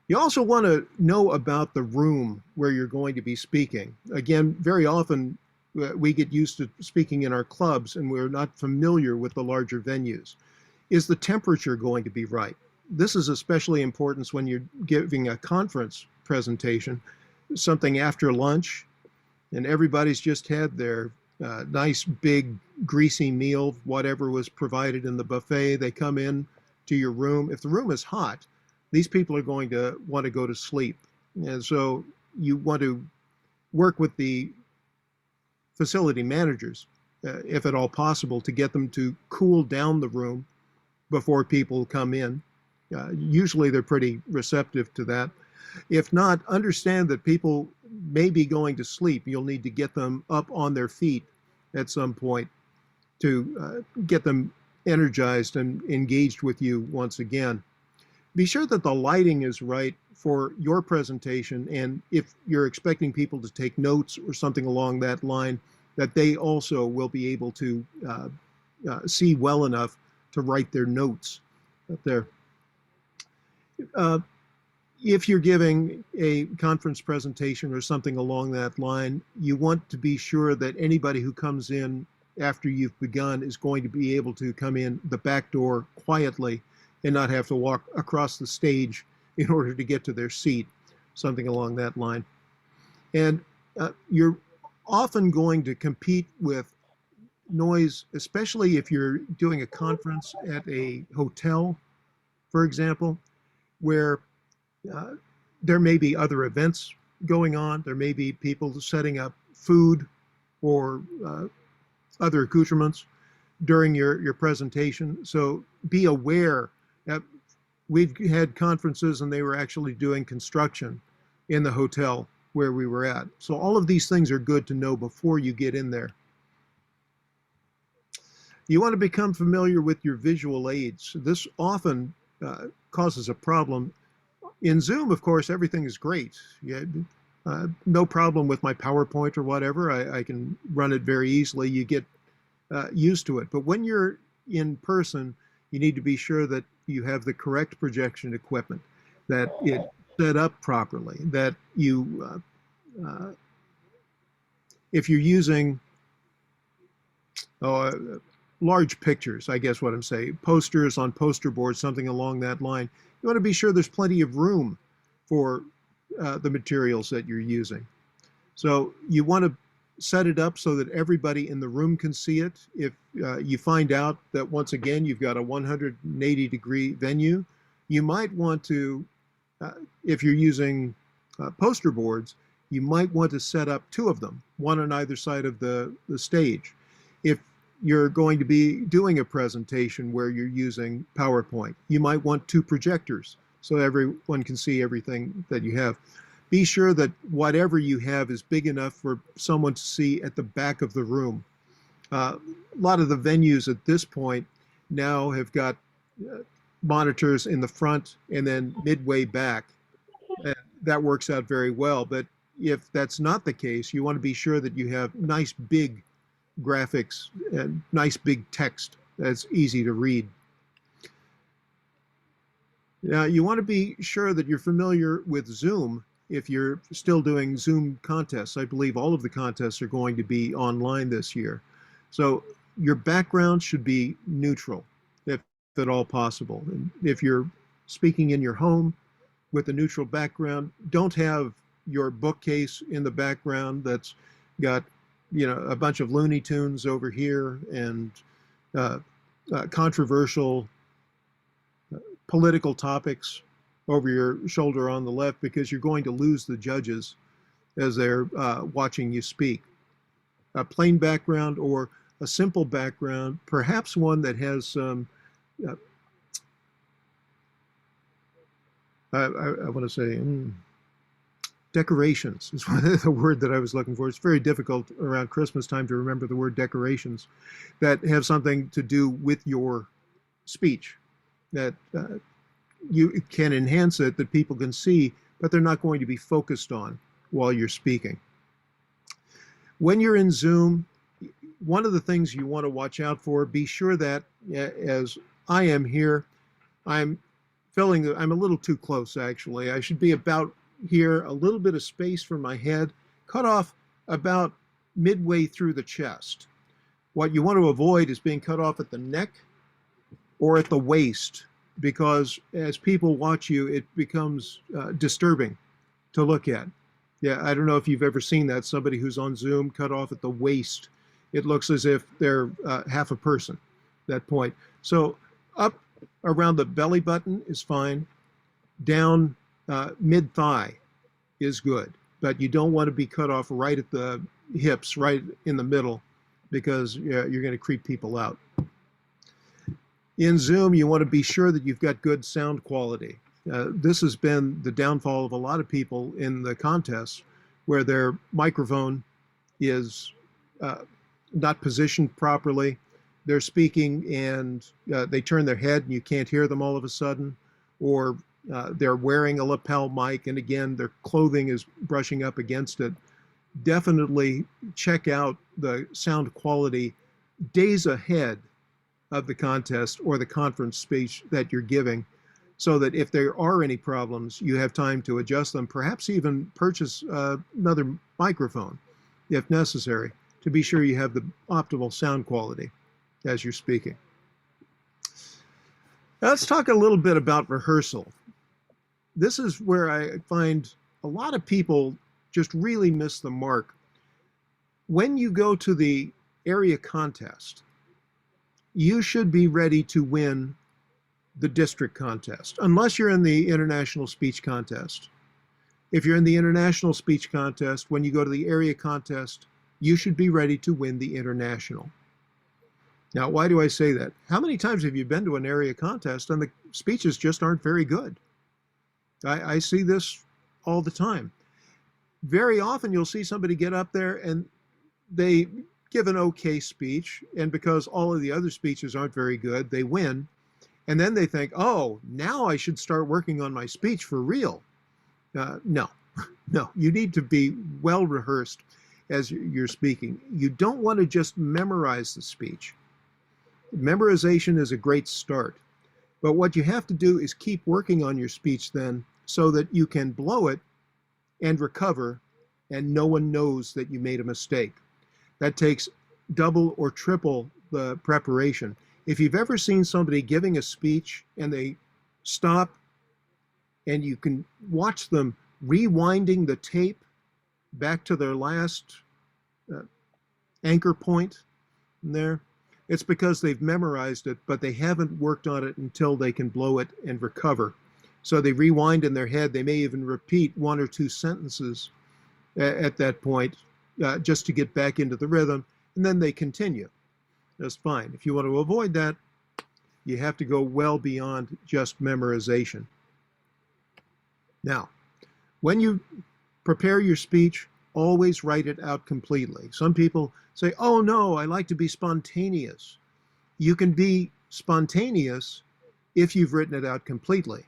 S11: You also want to know about the room where you're going to be speaking. Again, very often we get used to speaking in our clubs and we're not familiar with the larger venues. Is the temperature going to be right? This is especially important when you're giving a conference presentation, something after lunch, and everybody's just had their nice big greasy meal, whatever was provided in the buffet. They come in to your room. If the room is hot, these people are going to want to go to sleep. And so you want to work with the facility managers, if at all possible, to get them to cool down the room before people come in. Usually they're pretty receptive to that. If not, understand that people may be going to sleep. You'll need to get them up on their feet at some point to get them energized and engaged with you once again. be sure that the lighting is right for your presentation. And if you're expecting people to take notes or something along that line, that they also will be able to see well enough to write their notes up there. If you're giving a conference presentation or something along that line, you want to be sure that anybody who comes in after you've begun is going to be able to come in the back door quietly and not have to walk across the stage in order to get to their seat, something along that line. And you're often going to compete with noise, especially if you're doing a conference at a hotel, for example, where there may be other events going on. There may be people setting up food or other accoutrements during your presentation. So be aware that we've had conferences and they were actually doing construction in the hotel where we were at. So all of these things are good to know before you get in there. You want to become familiar with your visual aids. This often causes a problem. In Zoom, of course, everything is great. Yeah, no problem with my PowerPoint or whatever. I can run it very easily. You get used to it. But when you're in person, you need to be sure that you have the correct projection equipment, that it's set up properly, that you, if you're using large pictures, I guess what I'm saying, posters on poster boards, something along that line, you want to be sure there's plenty of room for the materials that you're using. So you want to set it up so that everybody in the room can see it. If you find out that, once again, you've got a 180-degree venue, you might want to, if you're using poster boards, you might want to set up two of them, one on either side of the stage. If you're going to be doing a presentation where you're using PowerPoint, you might want two projectors so everyone can see everything that you have. Be sure that whatever you have is big enough for someone to see at the back of the room. A lot of the venues at this point now have got monitors in the front and then midway back. And that works out very well. But if that's not the case, you want to be sure that you have nice big graphics and nice big text that's easy to read. Now, you want to be sure that you're familiar with Zoom if you're still doing Zoom contests. I believe all of the contests are going to be online this year. So your background should be neutral, if at all possible. And if you're speaking in your home with a neutral background, don't have your bookcase in the background that's got, you know, a bunch of Looney Tunes over here and controversial political topics over your shoulder on the left, because you're going to lose the judges as they're watching you speak. A plain background or a simple background, perhaps one that has some, I want to say, decorations is the word that I was looking for. It's very difficult around Christmas time to remember the word decorations that have something to do with your speech, that you can enhance it, that people can see, but they're not going to be focused on while you're speaking. When you're in Zoom, one of the things you want to watch out for, be sure that, as I am here, I'm feeling that I'm a little too close, actually. I should be about here, a little bit of space from my head, cut off about midway through the chest. What you want to avoid is being cut off at the neck or at the waist, because as people watch you, it becomes disturbing to look at. Yeah, I don't know if you've ever seen that, somebody who's on Zoom cut off at the waist. It looks as if they're half a person at that point. So up around the belly button is fine. Down mid-thigh is good, but you don't want to be cut off right at the hips, right in the middle, because you're going to creep people out. In Zoom, you want to be sure that you've got good sound quality. This has been the downfall of a lot of people in the contests, where their microphone is not positioned properly. They're speaking and they turn their head and you can't hear them all of a sudden, or they're wearing a lapel mic, and again, their clothing is brushing up against it. Definitely check out the sound quality days ahead of the contest or the conference speech that you're giving, so that if there are any problems, you have time to adjust them, perhaps even purchase another microphone if necessary, to be sure you have the optimal sound quality as you're speaking. Now let's talk a little bit about rehearsal. This is where I find a lot of people just really miss the mark. When you go to the area contest, you should be ready to win the district contest, unless you're in the international speech contest. If you're in the international speech contest, when you go to the area contest, you should be ready to win the international. Now, why do I say that? How many times have you been to an area contest and the speeches just aren't very good? I see this all the time. Very often you'll see somebody get up there and they give an okay speech, and because all of the other speeches aren't very good, they win. And then they think, oh, now I should start working on my speech for real. No, no, you need to be well rehearsed as you're speaking. You don't want to just memorize the speech. Memorization is a great start, but what you have to do is keep working on your speech then, so that you can blow it and recover, and no one knows that you made a mistake. That takes double or triple the preparation. If you've ever seen somebody giving a speech and they stop and you can watch them rewinding the tape back to their last anchor point there, it's because they've memorized it, but they haven't worked on it until they can blow it and recover. So they rewind in their head. They may even repeat one or two sentences at that point just to get back into the rhythm, and then they continue. That's fine. If you want to avoid that, you have to go well beyond just memorization. Now, when you prepare your speech, always write it out completely. Some people say, oh no, I like to be spontaneous. You can be spontaneous if you've written it out completely.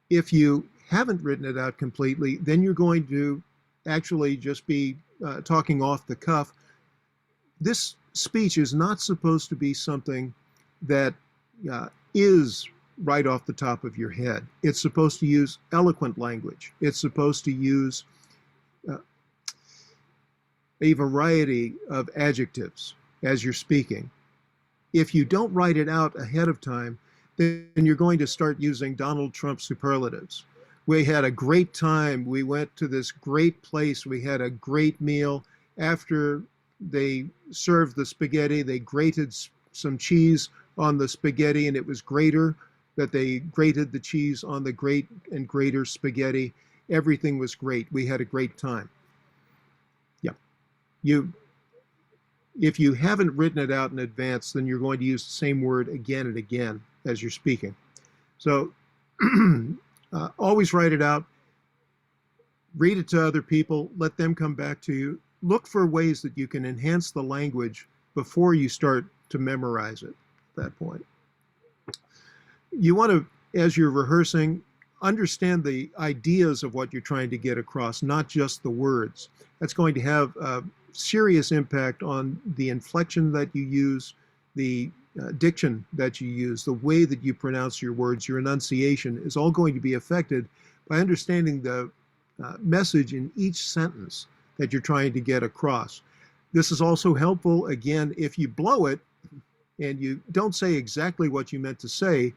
S11: If you haven't written it out completely, then you're going to actually just be talking off the cuff. This speech is not supposed to be something that is right off the top of your head. It's supposed to use eloquent language. It's supposed to use a variety of adjectives as you're speaking. If you don't write it out ahead of time, then you're going to start using Donald Trump superlatives. We had a great time. We went to this great place. We had a great meal. After they served the spaghetti, they grated some cheese on the spaghetti, and it was greater that they grated the cheese on the great and greater spaghetti. Everything was great. We had a great time. Yeah. If you haven't written it out in advance, then you're going to use the same word again and again as you're speaking. So always write it out, read it to other people, let them come back to you. Look for ways that you can enhance the language before you start to memorize it at that point. You want to, as you're rehearsing, understand the ideas of what you're trying to get across, not just the words. That's going to have a serious impact on the inflection that you use, the diction that you use, the way that you pronounce your words, your enunciation is all going to be affected by understanding the message in each sentence that you're trying to get across. This is also helpful, again, if you blow it and you don't say exactly what you meant to say.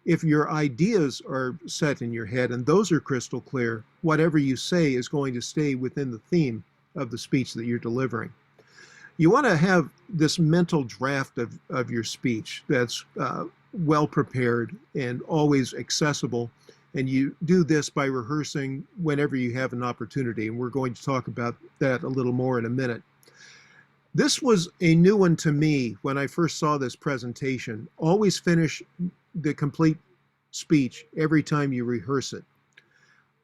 S11: If your ideas are set in your head and those are crystal clear, whatever you say is going to stay within the theme of the speech that you're delivering. You want to have this mental draft of your speech that's well prepared and always accessible. And you do this by rehearsing whenever you have an opportunity. And we're going to talk about that a little more in a minute. This was a new one to me when I first saw this presentation. Always finish the complete speech every time you rehearse it.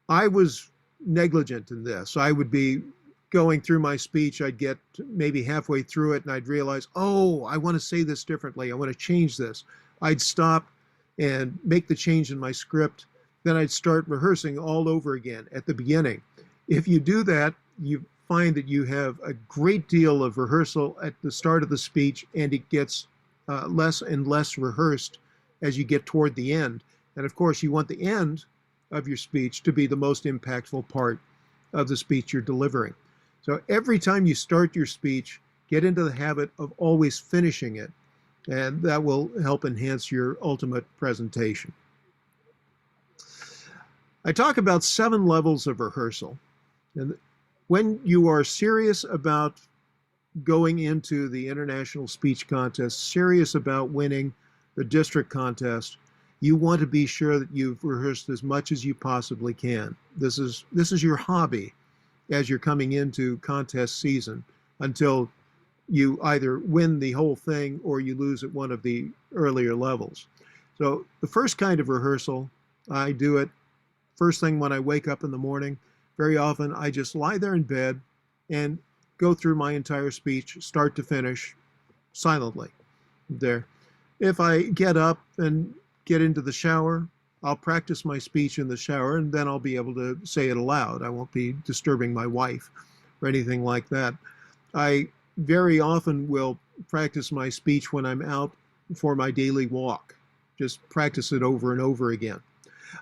S11: I was negligent in this. I would be going through my speech, I'd get maybe halfway through it and I'd realize, oh, I want to say this differently. I want to change this. I'd stop and make the change in my script then I'd start rehearsing all over again at the beginning. If you do that, you find that you have a great deal of rehearsal at the start of the speech, and it gets less and less rehearsed as you get toward the end. And of course, you want the end of your speech to be the most impactful part of the speech you're delivering. So every time you start your speech, get into the habit of always finishing it, and that will help enhance your ultimate presentation. I talk about 7 levels of rehearsal. And when you are serious about going into the International Speech Contest, serious about winning the district contest, you want to be sure that you've rehearsed as much as you possibly can. This is your hobby as you're coming into contest season until you either win the whole thing or you lose at one of the earlier levels. So the first kind of rehearsal, I do it first thing when I wake up in the morning. Very often I just lie there in bed and go through my entire speech, start to finish, silently there. If I get up and get into the shower, I'll practice my speech in the shower, and then I'll be able to say it aloud. I won't be disturbing my wife or anything like that. I very often will practice my speech when I'm out for my daily walk. Just practice it over and over again.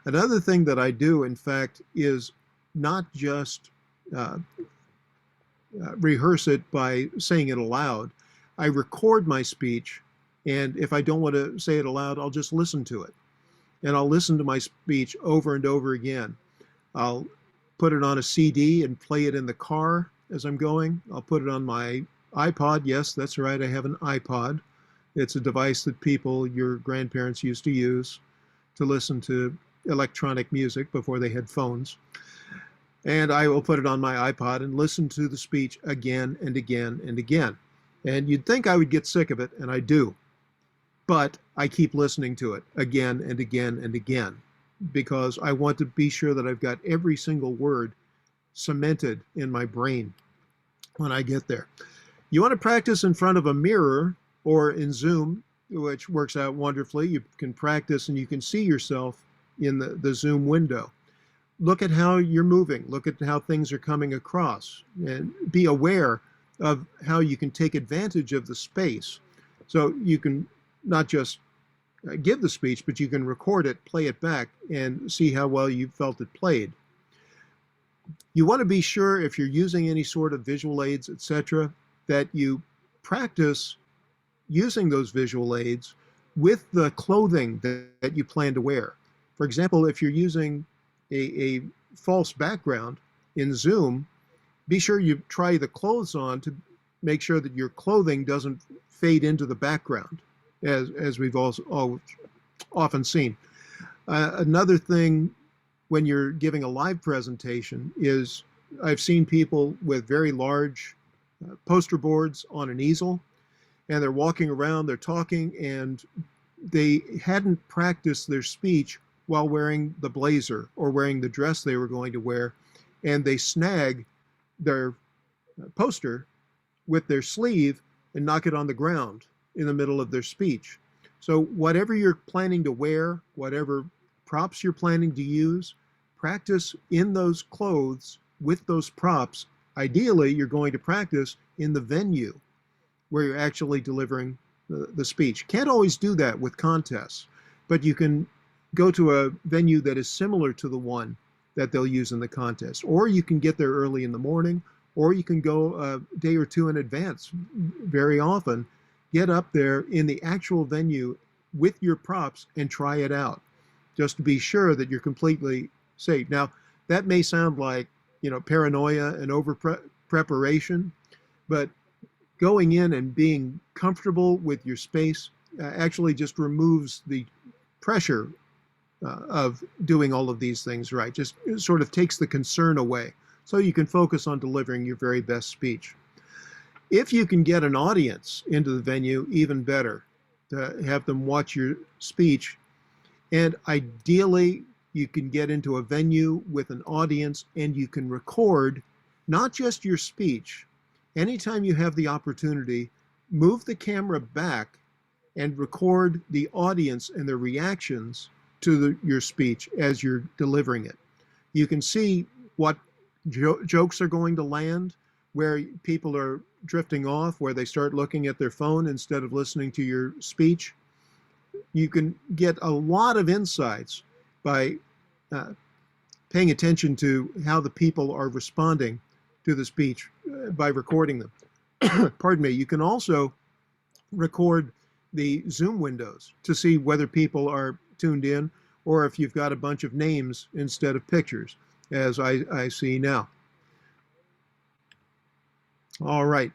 S11: Another thing that I do, in fact, is not just rehearse it by saying it aloud. I record my speech, and if I don't want to say it aloud, I'll just listen to it. And I'll listen to my speech over and over again. I'll put it on a CD and play it in the car as I'm going. I'll put it on my iPod. Yes, that's right, I have an iPod. It's a device that your grandparents used to use to listen to electronic music before they had phones. And I will put it on my iPod and listen to the speech again and again and again. And you'd think I would get sick of it, and I do. But I keep listening to it again and again and again because I want to be sure that I've got every single word cemented in my brain when I get there. You want to practice in front of a mirror or in Zoom, which works out wonderfully. You can practice and you can see yourself in the Zoom window. Look at how you're moving. Look at how things are coming across, and be aware of how you can take advantage of the space. So you can not just give the speech, but you can record it, play it back, and see how well you felt it played. You want to be sure, if you're using any sort of visual aids, etc., that you practice using those visual aids with the clothing that you plan to wear. For example, if you're using a false background in Zoom, be sure you try the clothes on to make sure that your clothing doesn't fade into the background, as we've also often seen. Another thing when you're giving a live presentation is I've seen people with very large poster boards on an easel, and they're walking around, they're talking, and they hadn't practiced their speech while wearing the blazer or wearing the dress they were going to wear, and they snag their poster with their sleeve and knock it on the ground in the middle of their speech. So whatever you're planning to wear, whatever props you're planning to use, practice in those clothes with those props. Ideally, you're going to practice in the venue where you're actually delivering the speech. Can't always do that with contests, but you can go to a venue that is similar to the one that they'll use in the contest. Or you can get there early in the morning, or you can go a day or two in advance. Very often, get up there in the actual venue with your props and try it out, just to be sure that you're completely safe. Now, that may sound like, paranoia and over preparation, but going in and being comfortable with your space actually just removes the pressure of doing all of these things right. Just sort of takes the concern away, so you can focus on delivering your very best speech. If you can get an audience into the venue, even better, to have them watch your speech. And ideally, you can get into a venue with an audience and you can record not just your speech. Anytime you have the opportunity, move the camera back and record the audience and their reactions to your speech as you're delivering it. You can see what jokes are going to land, where people are drifting off, where they start looking at their phone instead of listening to your speech. You can get a lot of insights by paying attention to how the people are responding to the speech by recording them. Pardon me. You can also record the Zoom windows to see whether people are tuned in or if you've got a bunch of names instead of pictures, as I see now. All right.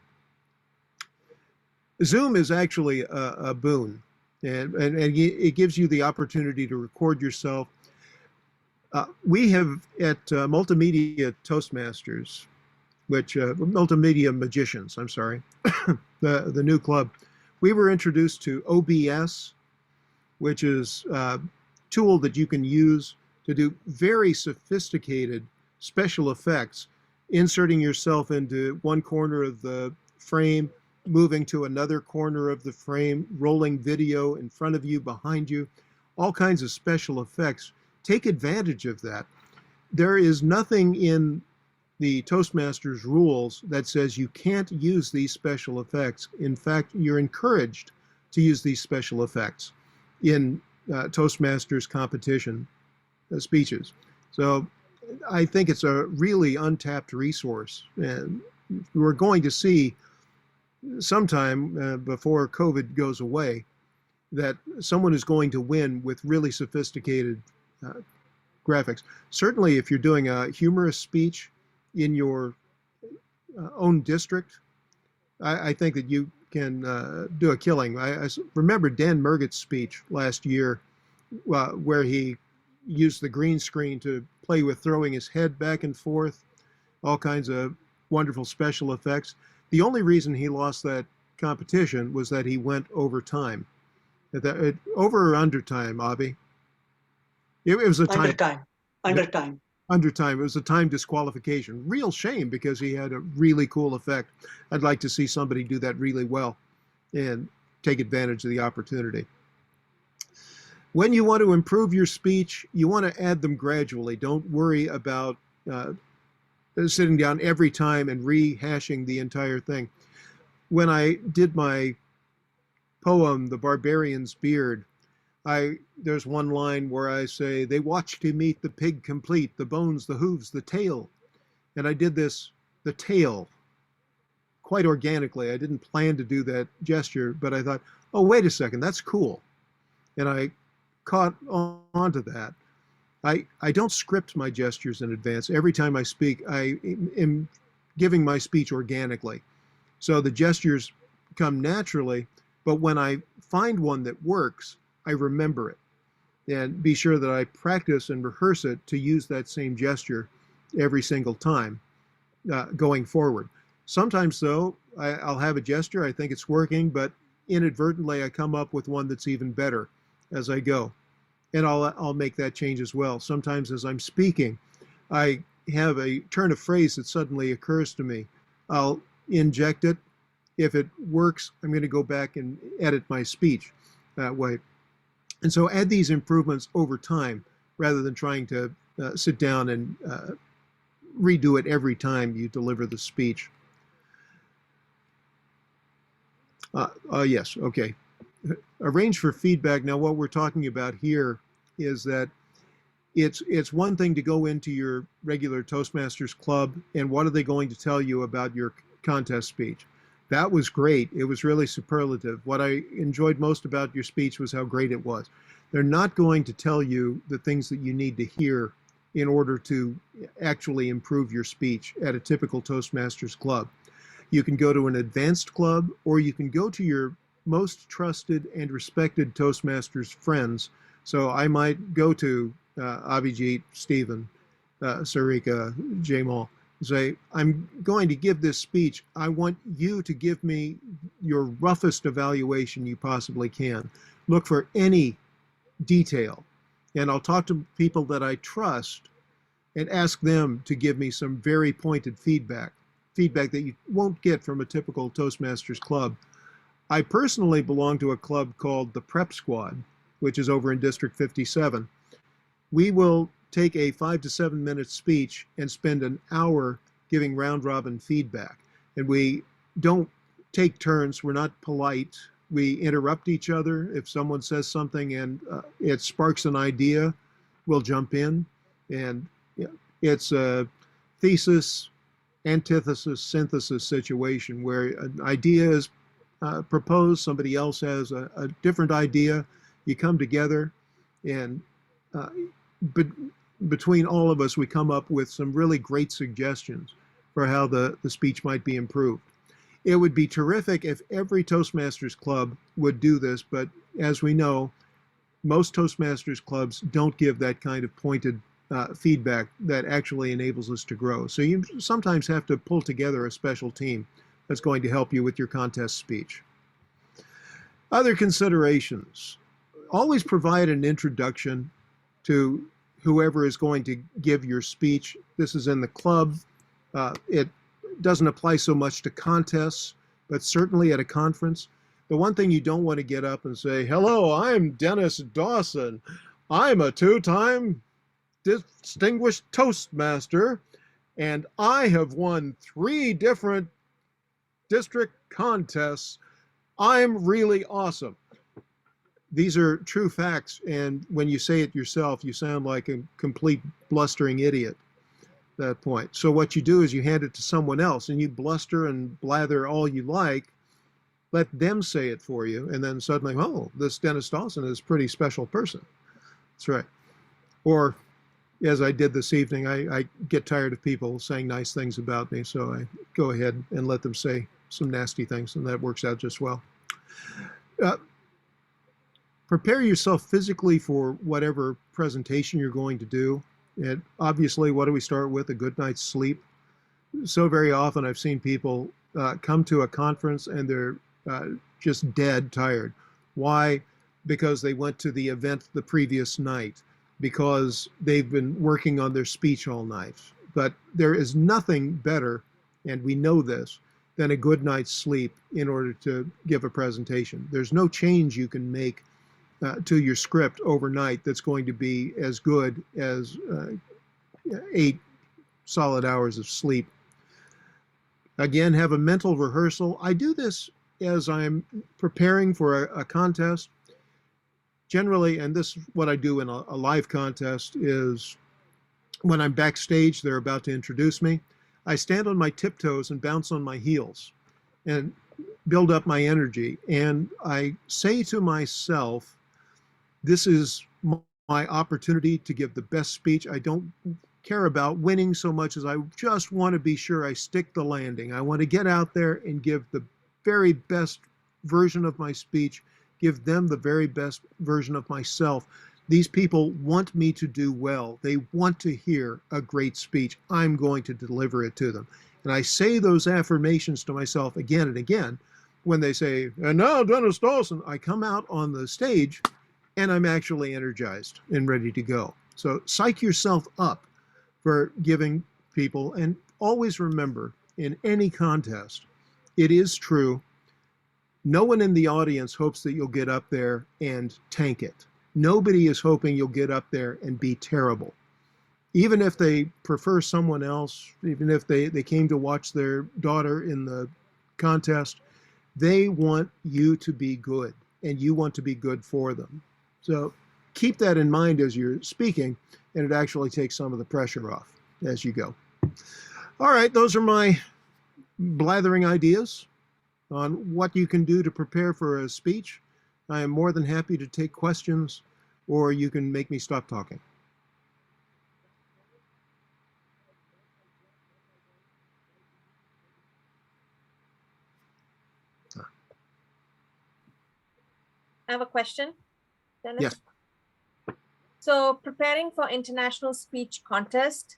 S11: Zoom is actually a boon, and it gives you the opportunity to record yourself. We have at Multimedia Toastmasters, which Multimedia Magicians, I'm sorry, the new club, we were introduced to OBS, which is a tool that you can use to do very sophisticated special effects, inserting yourself into one corner of the frame, moving to another corner of the frame, rolling video in front of you, behind you, all kinds of special effects. Take advantage of that. There is nothing in the Toastmasters rules that says you can't use these special effects. In fact, you're encouraged to use these special effects in Toastmasters competition speeches. So I think it's a really untapped resource. And we're going to see sometime before COVID goes away that someone is going to win with really sophisticated graphics. Certainly if you're doing a humorous speech in your own district, I think that you can do a killing. I remember Dan Murgatt's speech last year where he used the green screen to play with throwing his head back and forth, all kinds of wonderful special effects. The only reason he lost that competition was that he went over time. Over or under time, Avi? It was a time.
S8: Under time. Under time.
S11: Under time. It was a time disqualification. Real shame because he had a really cool effect. I'd like to see somebody do that really well and take advantage of the opportunity. When you want to improve your speech, you want to add them gradually. Don't worry about sitting down every time and rehashing the entire thing. When I did my poem, The Barbarian's Beard, there's one line where I say, they watched him eat the pig complete, the bones, the hooves, the tail. And I did this, the tail, quite organically. I didn't plan to do that gesture, but I thought, oh, wait a second, that's cool. And I caught on to that. I don't script my gestures in advance. Every time I speak, I am giving my speech organically. So the gestures come naturally, but when I find one that works, I remember it and be sure that I practice and rehearse it to use that same gesture every single time going forward. Sometimes though, I'll have a gesture, I think it's working, but inadvertently I come up with one that's even better as I go. And I'll make that change as well. Sometimes as I'm speaking, I have a turn of phrase that suddenly occurs to me. I'll inject it. If it works, I'm going to go back and edit my speech that way. And so add these improvements over time rather than trying to sit down and redo it every time you deliver the speech. Yes, okay. Arrange for feedback. Now, what we're talking about here is that it's one thing to go into your regular Toastmasters club and what are they going to tell you about your contest speech? That was great. It was really superlative. What I enjoyed most about your speech was how great it was. They're not going to tell you the things that you need to hear in order to actually improve your speech at a typical Toastmasters club. You can go to an advanced club or you can go to your most trusted and respected Toastmasters friends. So I might go to Abhijit, Stephen, Sarika, Jamal, say, I'm going to give this speech. I want you to give me your roughest evaluation you possibly can. Look for any detail. And I'll talk to people that I trust and ask them to give me some very pointed feedback that you won't get from a typical Toastmasters club. I personally belong to a club called the Prep Squad, which is over in District 57. we will take a 5 to 7 minute speech and spend an hour giving round robin feedback. And we don't take turns. We're not polite. We interrupt each other. If someone says something and it sparks an idea, we'll jump in. And it's a thesis, antithesis, synthesis situation where an idea is proposed, somebody else has a different idea, you come together, and between all of us, we come up with some really great suggestions for how the speech might be improved. It would be terrific if every Toastmasters club would do this, but as we know, most Toastmasters clubs don't give that kind of pointed feedback that actually enables us to grow. So you sometimes have to pull together a special team that's going to help you with your contest speech. Other considerations. Always provide an introduction to whoever is going to give your speech. This is in the club. It doesn't apply so much to contests, but certainly at a conference. The one thing you don't want to get up and say, hello, I'm Dennis Dawson. I'm a two-time distinguished Toastmaster, and I have won 3 different district contests. I'm really awesome. These are true facts, and when you say it yourself, you sound like a complete blustering idiot at that point. So what you do is you hand it to someone else, and you bluster and blather all you like, let them say it for you, and then suddenly, oh, this Dennis Dawson is a pretty special person. That's right. Or, as I did this evening, I get tired of people saying nice things about me, so I go ahead and let them say some nasty things, and that works out just well. Prepare yourself physically for whatever presentation you're going to do. And obviously, what do we start with? A good night's sleep. So very often I've seen people come to a conference and they're just dead tired. Why? Because they went to the event the previous night, because they've been working on their speech all night. But there is nothing better, and we know this, than a good night's sleep in order to give a presentation. There's no change you can make to your script overnight that's going to be as good as 8 solid hours of sleep. Again, have a mental rehearsal. I do this as I'm preparing for a contest. Generally, and this is what I do in a live contest, is when I'm backstage, they're about to introduce me, I stand on my tiptoes and bounce on my heels and build up my energy. And I say to myself, this is my opportunity to give the best speech. I don't care about winning so much as I just want to be sure I stick the landing. I want to get out there and give the very best version of my speech, give them the very best version of myself. These people want me to do well. They want to hear a great speech. I'm going to deliver it to them. And I say those affirmations to myself again and again. When they say, and now Dennis Dawson, I come out on the stage and I'm actually energized and ready to go. So psych yourself up for giving people, and always remember, in any contest, it is true, no one in the audience hopes that you'll get up there and tank it. Nobody is hoping you'll get up there and be terrible. Even if they prefer someone else, even if they came to watch their daughter in the contest, they want you to be good, and you want to be good for them. So keep that in mind as you're speaking, and it actually takes some of the pressure off as you go. All right, those are my blathering ideas on what you can do to prepare for a speech. I am more than happy to take questions, or you can make me stop talking.
S1: I have a question, Dennis.
S11: Yes.
S1: So preparing for international speech contest,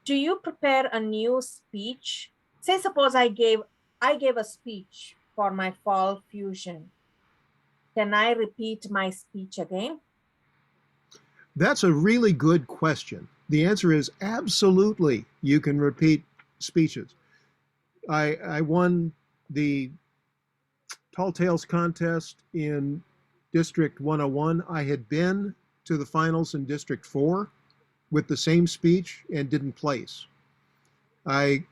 S1: do you prepare a new speech? Say suppose I gave a speech for my fall fusion. Can I repeat my speech again?
S11: That's a really good question. The answer is absolutely. You can repeat speeches. I won the Tall Tales contest in District 101. I had been to the finals in District 4 with the same speech and didn't place. I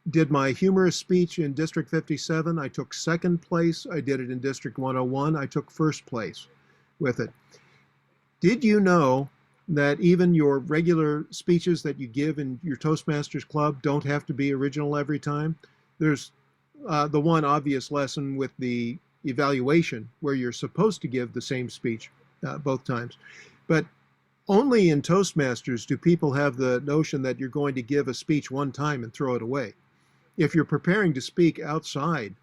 S11: did my humorous speech in District 57. I took second place. I did it in District 101. I took first place with it. Did you know that even your regular speeches that you give in your Toastmasters Club don't have to be original every time? There's the one obvious lesson with the evaluation where you're supposed to give the same speech both times. But only in Toastmasters do people have the notion that you're going to give a speech one time and throw it away. If you're preparing to speak outside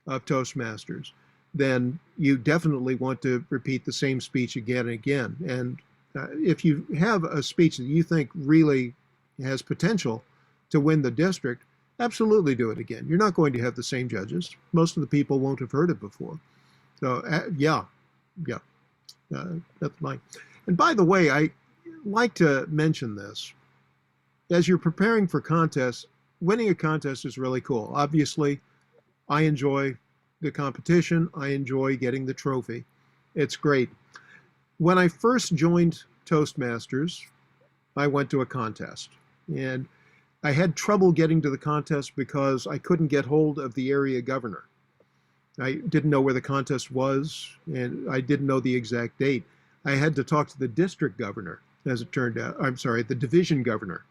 S11: of Toastmasters, then you definitely want to repeat the same speech again and again. And if you have a speech that you think really has potential to win the district, absolutely do it again. You're not going to have the same judges. Most of the people won't have heard it before. So that's mine. And by the way, I like to mention this. As you're preparing for contests, winning a contest is really cool. Obviously, I enjoy the competition. I enjoy getting the trophy. It's great. When I first joined Toastmasters, I went to a contest. And I had trouble getting to the contest because I couldn't get hold of the area governor. I didn't know where the contest was, and I didn't know the exact date. I had to talk to the district governor, as it turned out. I'm sorry, the division governor,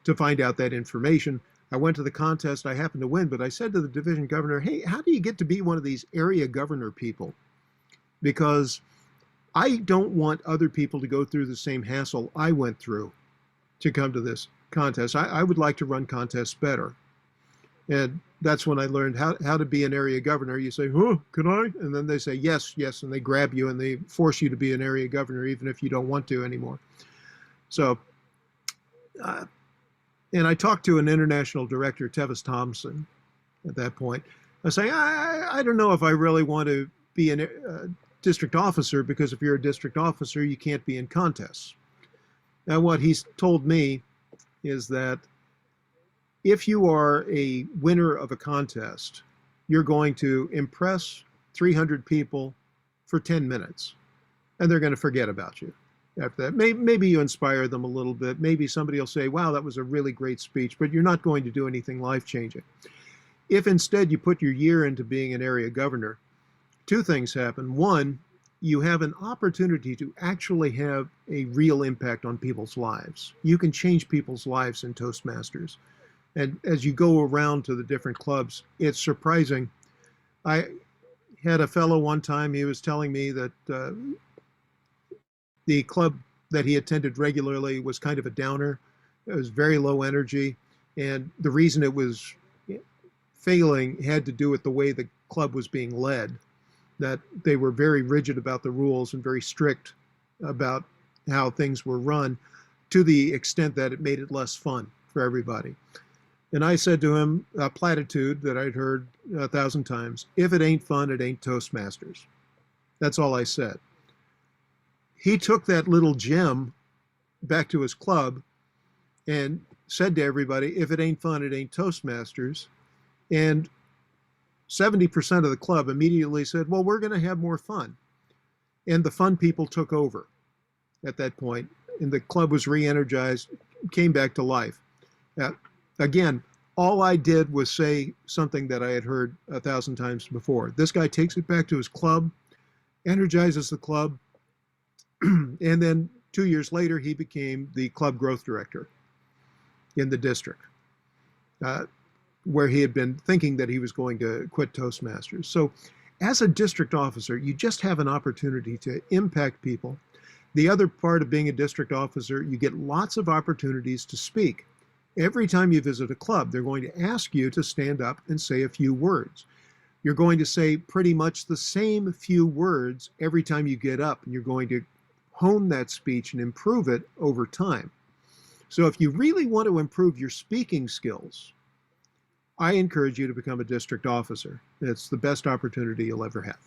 S11: to find out that information. I went to the contest. I happened to win, but I said to the division governor, hey, how do you get to be one of these area governor people? Because I don't want other people to go through the same hassle I went through to come to this contest. I would like to run contests better. And that's when I learned how to be an area governor. You say, oh, can I? And then they say, yes, yes. And they grab you and they force you to be an area governor, even if you don't want to anymore. So, and I talked to an international director, Tevis Thompson, at that point. I say, I don't know if I really want to be a district officer, because if you're a district officer, you can't be in contests. Now, what he's told me is that if you are a winner of a contest, you're going to impress 300 people for 10 minutes, and they're going to forget about you after that. Maybe you inspire them a little bit. Maybe somebody will say, wow, that was a really great speech, but you're not going to do anything life-changing. If instead you put your year into being an area governor, two things happen. One, you have an opportunity to actually have a real impact on people's lives. You can change people's lives in Toastmasters. And as you go around to the different clubs, it's surprising. I had a fellow one time, he was telling me that the club that he attended regularly was kind of a downer. It was very low energy. And the reason it was failing had to do with the way the club was being led, that they were very rigid about the rules and very strict about how things were run, to the extent that it made it less fun for everybody. And I said to him a platitude that I'd heard 1,000 times: if it ain't fun, it ain't Toastmasters. That's all I said. He took that little gem back to his club and said to everybody, if it ain't fun, it ain't Toastmasters. And 70% of the club immediately said, well, we're going to have more fun. And the fun people took over at that point, and the club was re-energized, came back to life. Again, all I did was say something that I had heard 1,000 times before. This guy takes it back to his club, energizes the club, and then 2 years later, he became the club growth director in the district, where he had been thinking that he was going to quit Toastmasters. So as a district officer, you just have an opportunity to impact people. The other part of being a district officer, you get lots of opportunities to speak. Every time you visit a club, they're going to ask you to stand up and say a few words. You're going to say pretty much the same few words every time you get up, and you're going to hone that speech and improve it over time. So if you really want to improve your speaking skills, I encourage you to become a district officer. It's the best opportunity you'll ever have.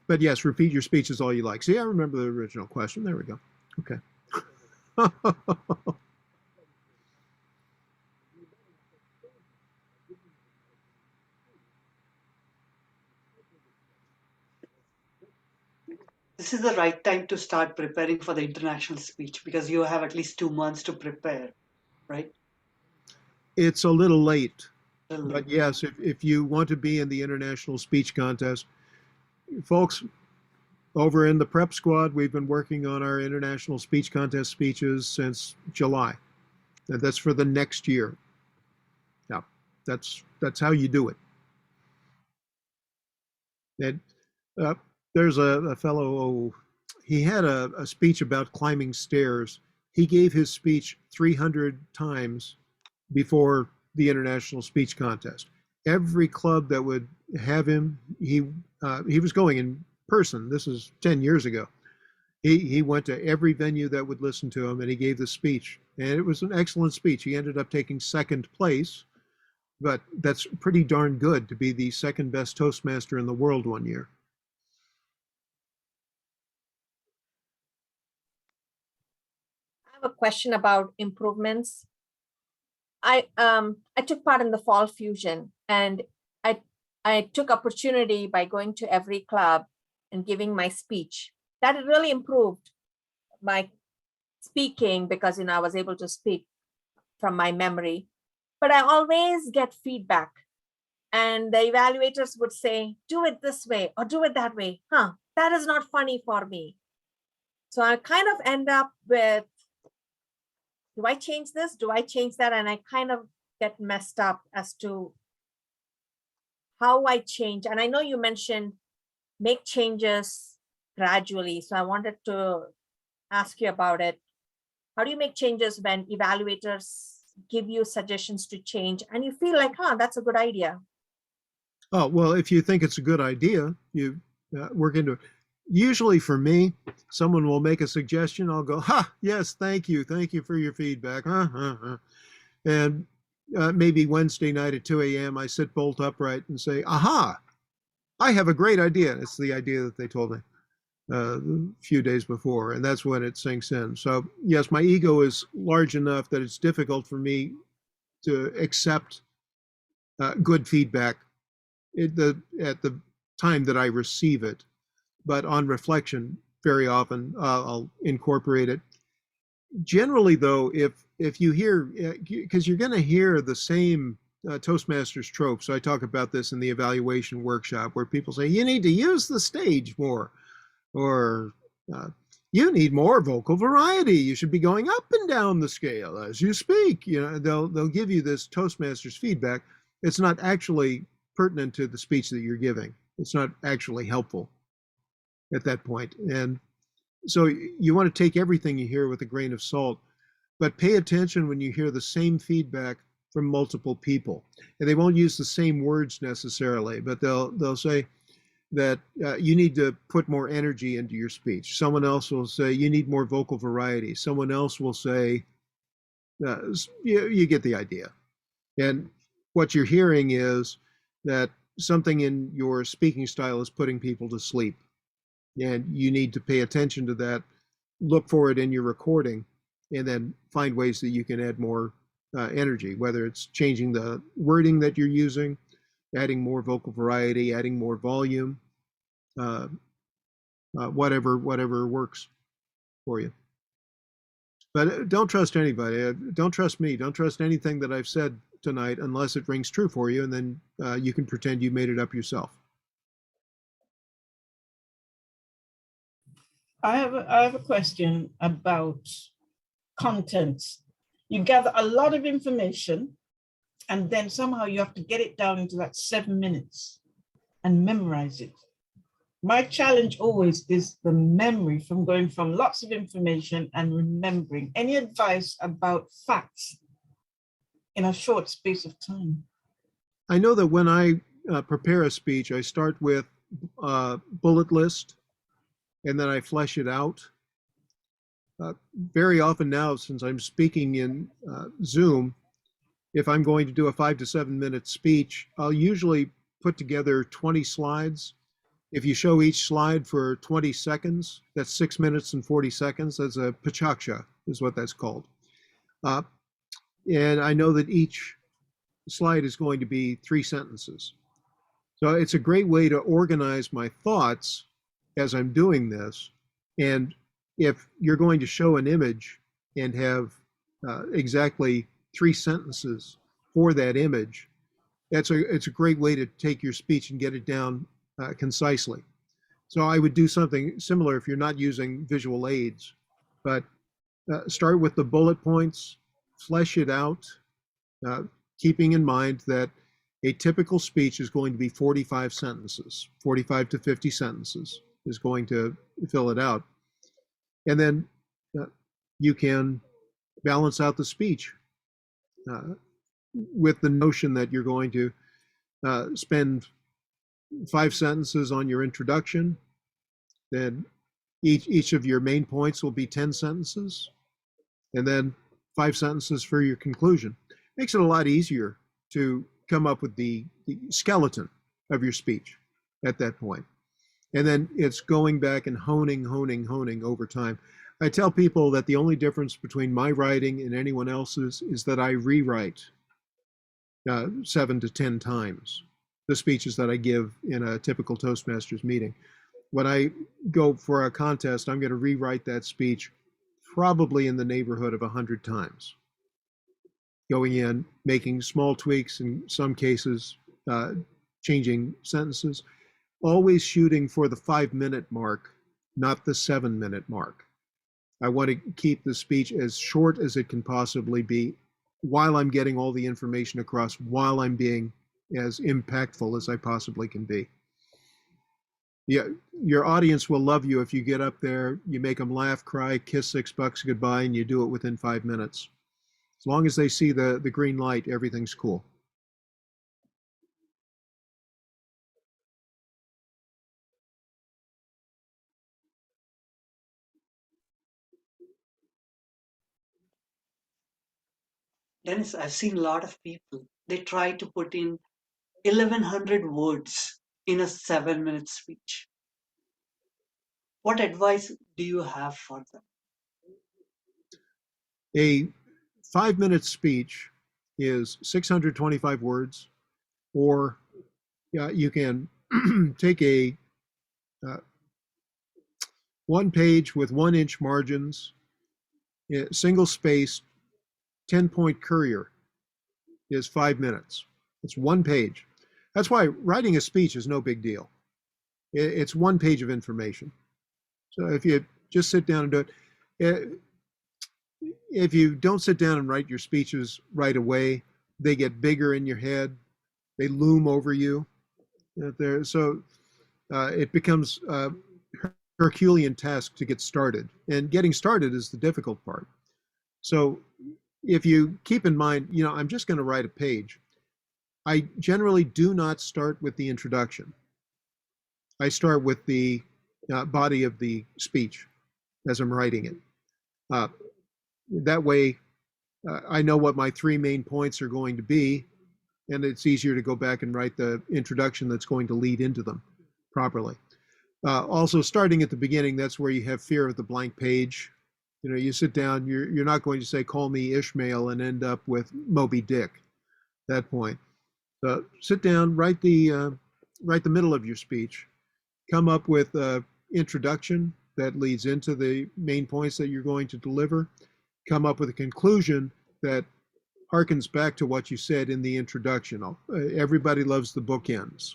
S11: But yes, repeat your speeches all you like. See, I remember the original question. There we go. Okay.
S8: this is the right time to start preparing for the international speech because you have at least 2 months to prepare, right?
S11: It's a little late,
S8: Well,
S11: but yes, if you want to be in the international speech contest, folks, over in the prep squad, we've been working on our international speech contest speeches since July. And that's for the next year. Yeah, that's how you do it. And there's a fellow, he had a speech about climbing stairs. He gave his speech 300 times before the international speech contest. Every club that would have him, he was going in person. This is 10 years ago. He went to every venue that would listen to him, and he gave the speech. And it was an excellent speech. He ended up taking second place, but that's pretty darn good to be the second best Toastmaster in the world one year.
S1: I have a question about improvements. I took part in the Fall Fusion, and I took opportunity by going to every club and giving my speech. That it really improved my speaking because I was able to speak from my memory. But I always get feedback, and the evaluators would say, do it this way or do it that way. That is not funny for me. So I kind of end up with, do I change this? Do I change that? And I kind of get messed up as to how I change. And I know you mentioned make changes gradually. So I wanted to ask you about it. How do you make changes when evaluators give you suggestions to change and you feel like, that's a good idea?
S11: Oh, well, if you think it's a good idea, you work into it. Usually for me, someone will make a suggestion. I'll go, yes, thank you. Thank you for your feedback. And maybe Wednesday night at 2 a.m., I sit bolt upright and say, aha, I have a great idea. It's the idea that they told me a few days before, and that's when it sinks in. So yes, my ego is large enough that it's difficult for me to accept good feedback at the time that I receive it. But on reflection, very often I'll incorporate it. Generally, though, if you hear, because you're going to hear the same Toastmasters tropes. So I talk about this in the evaluation workshop where people say, you need to use the stage more, or you need more vocal variety. You should be going up and down the scale as you speak. They'll give you this Toastmasters feedback. It's not actually pertinent to the speech that you're giving. It's not actually helpful at that point. And so you want to take everything you hear with a grain of salt, but pay attention when you hear the same feedback from multiple people. And they won't use the same words necessarily, but they'll say that you need to put more energy into your speech. Someone else will say you need more vocal variety. Someone else will say, you get the idea. And what you're hearing is that something in your speaking style is putting people to sleep. And you need to pay attention to that, look for it in your recording, and then find ways that you can add more energy, whether it's changing the wording that you're using, adding more vocal variety, adding more volume, whatever works for you. But don't trust anybody. Don't trust me. Don't trust anything that I've said tonight unless it rings true for you, and then you can pretend you made it up yourself.
S12: I have a question about content. You gather a lot of information, and then somehow you have to get it down into that 7 minutes and memorize it. My challenge always is the memory from going from lots of information and remembering. Any advice about facts in a short space of time?
S11: I know that when I prepare a speech, I start with a bullet list, and then I flesh it out. Very often now, since I'm speaking in Zoom, if I'm going to do a 5 to 7 minute speech, I'll usually put together 20 slides. If you show each slide for 20 seconds, that's 6 minutes and 40 seconds. That's a pachaksha, is what that's called. And I know that each slide is going to be 3 sentences. So it's a great way to organize my thoughts as I'm doing this, And if you're going to show an image and have exactly 3 sentences for that image, it's a great way to take your speech and get it down concisely. So I would do something similar if you're not using visual aids, but start with the bullet points, flesh it out, keeping in mind that a typical speech is going to be 45 sentences, 45 to 50 sentences is going to fill it out. And then you can balance out the speech with the notion that you're going to spend 5 sentences on your introduction, then each of your main points will be 10 sentences, and then 5 sentences for your conclusion. Makes it a lot easier to come up with the skeleton of your speech at that point. And then it's going back and honing over time. I tell people that the only difference between my writing and anyone else's is that I rewrite 7 to 10 times the speeches that I give in a typical Toastmasters meeting. When I go for a contest, I'm going to rewrite that speech probably in the neighborhood of 100 times. Going in, making small tweaks, in some cases, changing sentences, always shooting for the 5-minute mark, not the 7-minute mark. I want to keep the speech as short as it can possibly be while I'm getting all the information across, while I'm being as impactful as I possibly can be. Yeah, your audience will love you if you get up there, you make them laugh, cry, kiss $6 goodbye, and you do it within 5 minutes. As long as they see the green light, everything's cool.
S8: Dennis, I've seen a lot of people, they try to put in 1100 words in a 7-minute speech. What advice do you have for them?
S11: A 5-minute speech is 625 words, or you can take a 1 page with 1-inch margins, single spaced, 10-point courier is 5 minutes. It's 1 page. That's why writing a speech is no big deal. It's 1 page of information. So if you just sit down and do it, if you don't sit down and write your speeches right away, they get bigger in your head. They loom over you. So it becomes a Herculean task to get started. And getting started is the difficult part. So if you keep in mind, I'm just going to write a page, I generally do not start with the introduction. I start with the body of the speech as I'm writing it. That way, I know what my 3 main points are going to be, and it's easier to go back and write the introduction that's going to lead into them properly. Also, starting at the beginning, that's where you have fear of the blank page. You sit down, you're not going to say, call me Ishmael, and end up with Moby Dick at that point. Sit down, write the middle of your speech, come up with an introduction that leads into the main points that you're going to deliver, come up with a conclusion that harkens back to what you said in the introduction. Everybody loves the bookends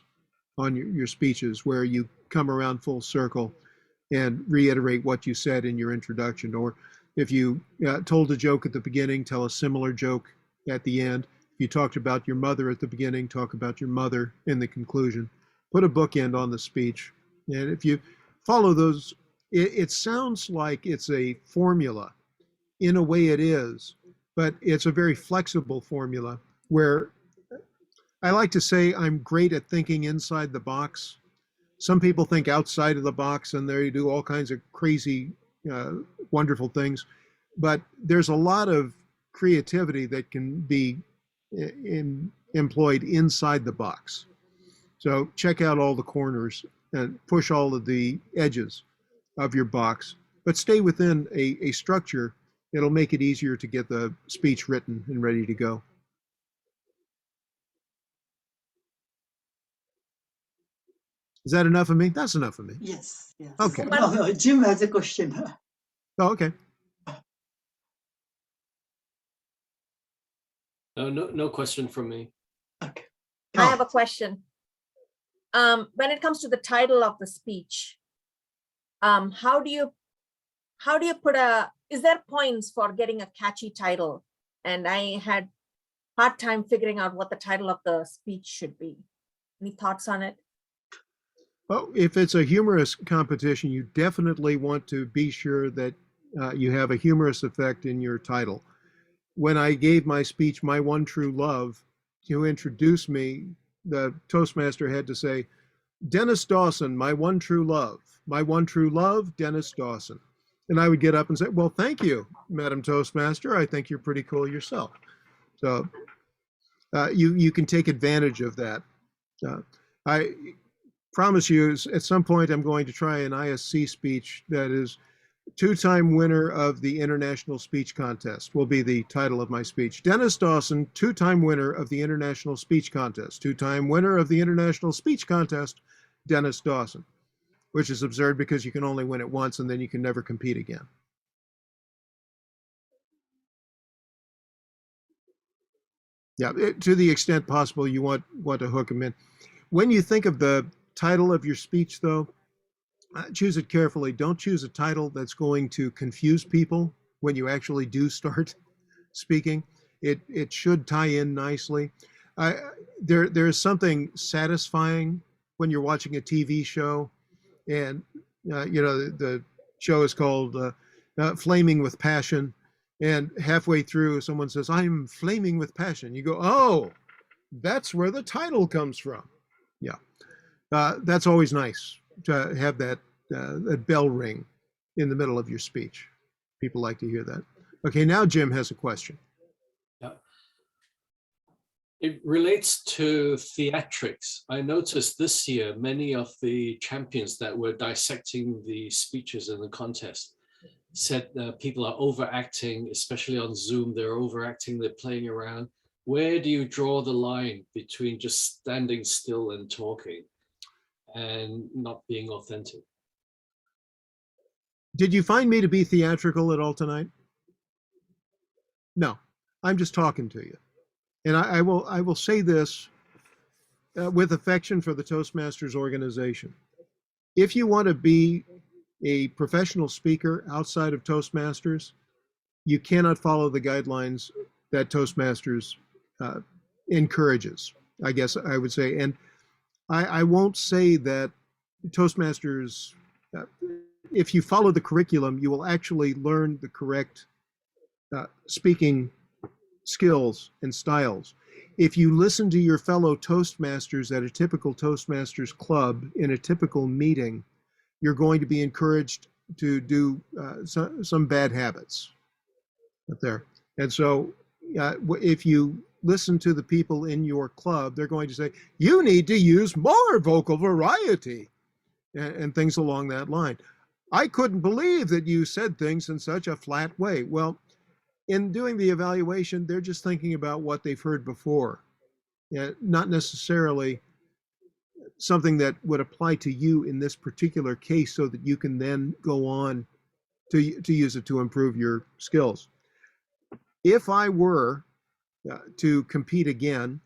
S11: on your speeches where you come around full circle and reiterate what you said in your introduction. Or if you told a joke at the beginning, tell a similar joke at the end. If you talked about your mother at the beginning, talk about your mother in the conclusion. Put a bookend on the speech. And if you follow those, it sounds like it's a formula. In a way it is, but it's a very flexible formula where I like to say I'm great at thinking inside the box. Some people think outside of the box and they do all kinds of crazy, wonderful things. But there's a lot of creativity that can be employed inside the box. So check out all the corners and push all of the edges of your box, but stay within a structure. It'll make it easier to get the speech written and ready to go. Is that enough of me? That's enough of me.
S8: Yes, yes.
S11: Okay.
S8: No, Jim has a question.
S11: Oh, okay.
S13: No question from me.
S8: Okay.
S1: I have a question. When it comes to the title of the speech, how do you put is there points for getting a catchy title? And I had hard time figuring out what the title of the speech should be. Any thoughts on it?
S11: Well, if it's a humorous competition, you definitely want to be sure that you have a humorous effect in your title. When I gave my speech, My One True Love, to introduce me, the Toastmaster had to say, Dennis Dawson, my one true love. My one true love, Dennis Dawson. And I would get up and say, well, thank you, Madam Toastmaster. I think you're pretty cool yourself. So you can take advantage of that. I promise you, at some point, I'm going to try an ISC speech that is two-time winner of the International Speech Contest will be the title of my speech. Dennis Dawson, two-time winner of the International Speech Contest. Two-time winner of the International Speech Contest, Dennis Dawson, which is absurd because you can only win it once and then you can never compete again. Yeah, to the extent possible, you want to hook them in. When you think of the title of your speech, though, choose it carefully. Don't choose a title that's going to confuse people when you actually do start speaking. It should tie in nicely. There is something satisfying when you're watching a TV show, and the show is called Flaming with Passion, and halfway through someone says, "I'm flaming with passion." You go, "Oh, that's where the title comes from." Yeah, that's always nice to have that bell ring in the middle of your speech. People like to hear that. Okay, now Jim has a question.
S13: Yeah. It relates to theatrics. I noticed this year, many of the champions that were dissecting the speeches in the contest said people are overacting, especially on Zoom, they're overacting, they're playing around. Where do you draw the line between just standing still and talking and not being authentic?
S11: Did you find me to be theatrical at all tonight? No, I'm just talking to you. And I will say this with affection for the Toastmasters organization. If you want to be a professional speaker outside of Toastmasters, you cannot follow the guidelines that Toastmasters encourages, I guess I would say. And I won't say that Toastmasters, if you follow the curriculum, you will actually learn the correct speaking skills and styles. If you listen to your fellow Toastmasters at a typical Toastmasters club in a typical meeting, you're going to be encouraged to do some bad habits up there. And so if you listen to the people in your club, they're going to say, you need to use more vocal variety and things along that line. I couldn't believe that you said things in such a flat way. Well, in doing the evaluation, they're just thinking about what they've heard before, not necessarily something that would apply to you in this particular case so that you can then go on to use it to improve your skills. If I were to compete again,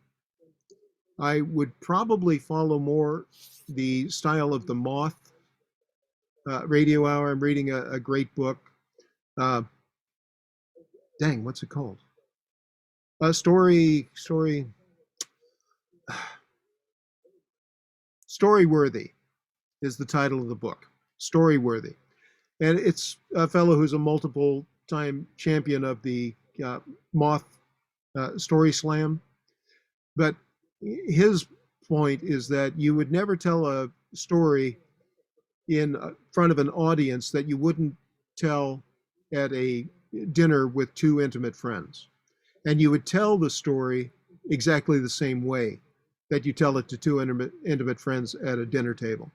S11: I would probably follow more the style of the Moth radio hour. I'm reading a great book. Dang, what's it called? Storyworthy is the title of the book. Storyworthy. And it's a fellow who's a multiple-time champion of the Moth Story Slam. But his point is that you would never tell a story in front of an audience that you wouldn't tell at a dinner with two intimate friends. And you would tell the story exactly the same way that you tell it to two intimate friends at a dinner table.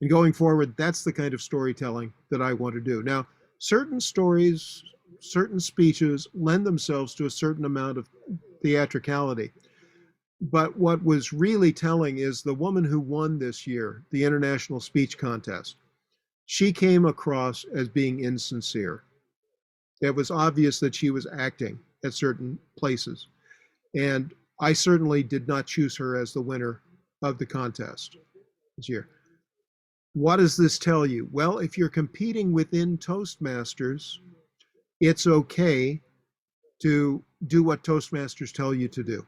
S11: And going forward, that's the kind of storytelling that I want to do. Now, certain stories, certain speeches lend themselves to a certain amount of theatricality. But what was really telling is the woman who won this year, the International Speech Contest, she came across as being insincere. It was obvious that she was acting at certain places. And I certainly did not choose her as the winner of the contest this year. What does this tell you? Well, if you're competing within Toastmasters, it's okay to do what Toastmasters tell you to do.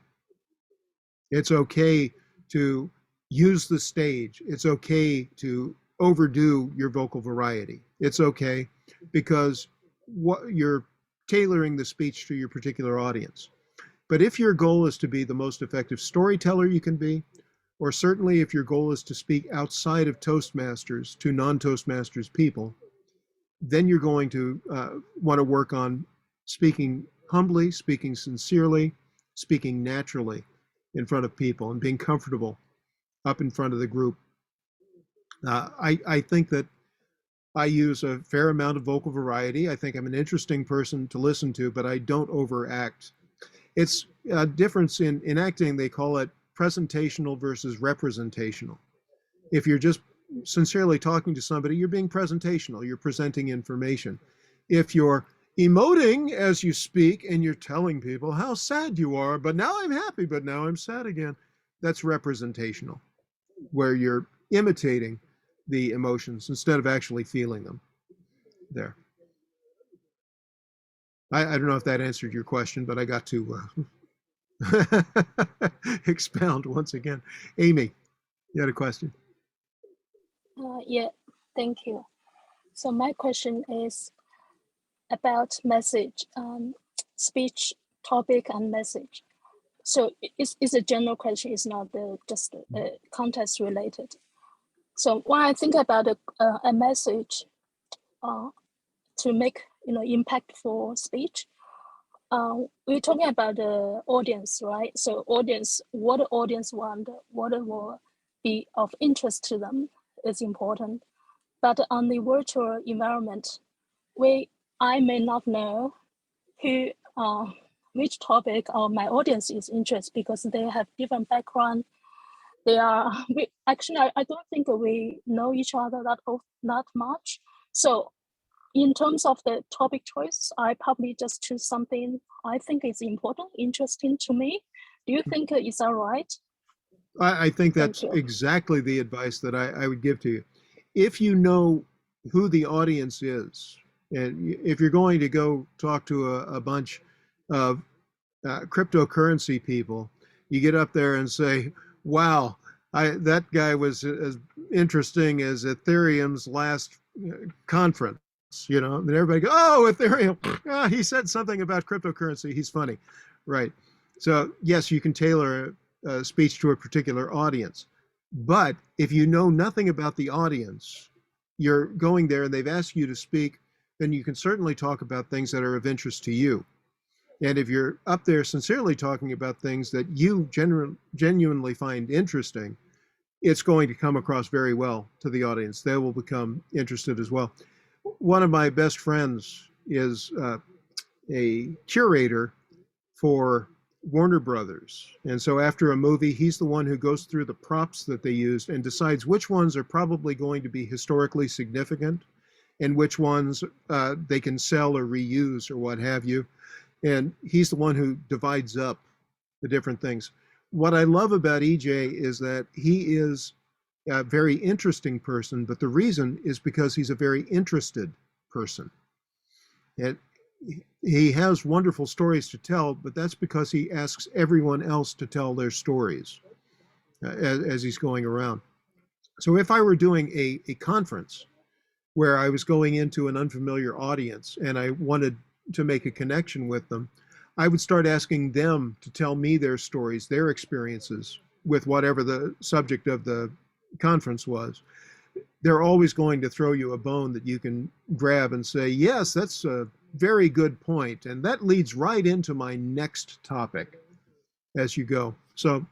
S11: It's okay to use the stage. It's okay to overdo your vocal variety. It's okay because what you're tailoring the speech to your particular audience. But if your goal is to be the most effective storyteller you can be, or certainly if your goal is to speak outside of Toastmasters to non-Toastmasters people, then you're going to want to work on speaking humbly, speaking sincerely, speaking naturally in front of people and being comfortable up in front of the group. I think that I use a fair amount of vocal variety. I think I'm an interesting person to listen to, but I don't overact. It's a difference in acting. They call it presentational versus representational. If you're just sincerely talking to somebody, you're being presentational. You're presenting information. If you're emoting as you speak and you're telling people how sad you are, but now I'm happy, but now I'm sad again, that's representational, where you're imitating the emotions instead of actually feeling them there. I don't know if that answered your question, but I got to expound once again. Amy, you had a question?
S4: Yeah, thank you. So my question is about message, speech, topic, and message. So it's a general question. It's not just context related. So when I think about a message to make impactful speech, we're talking about the audience, right? So audience, what the audience want, what will be of interest to them is important. But on the virtual environment, I may not know who, which topic my audience is interested because they have different background. Actually, I don't think we know each other that much. So in terms of the topic choice, I probably just choose something I think is important, interesting to me. Do you think is that right?
S11: I think that's exactly the advice that I would give to you. If you know who the audience is, and if you're going to go talk to a bunch of cryptocurrency people, you get up there and say, wow, that guy was as interesting as Ethereum's last conference, and everybody goes, oh, Ethereum, he said something about cryptocurrency, he's funny, right? So yes, you can tailor a speech to a particular audience, but if you know nothing about the audience, you're going there and they've asked you to speak, then you can certainly talk about things that are of interest to you. And if you're up there sincerely talking about things that you genuinely find interesting, it's going to come across very well to the audience. They will become interested as well. One of my best friends is a curator for Warner Brothers. And so after a movie, he's the one who goes through the props that they used and decides which ones are probably going to be historically significant and which ones they can sell or reuse or what have you. And he's the one who divides up the different things. What I love about EJ is that he is a very interesting person, but the reason is because he's a very interested person. And he has wonderful stories to tell, but that's because he asks everyone else to tell their stories as he's going around. So if I were doing a conference where I was going into an unfamiliar audience and I wanted to make a connection with them, I would start asking them to tell me their stories, their experiences with whatever the subject of the conference was. They're always going to throw you a bone that you can grab and say, yes, that's a very good point. And that leads right into my next topic as you go. So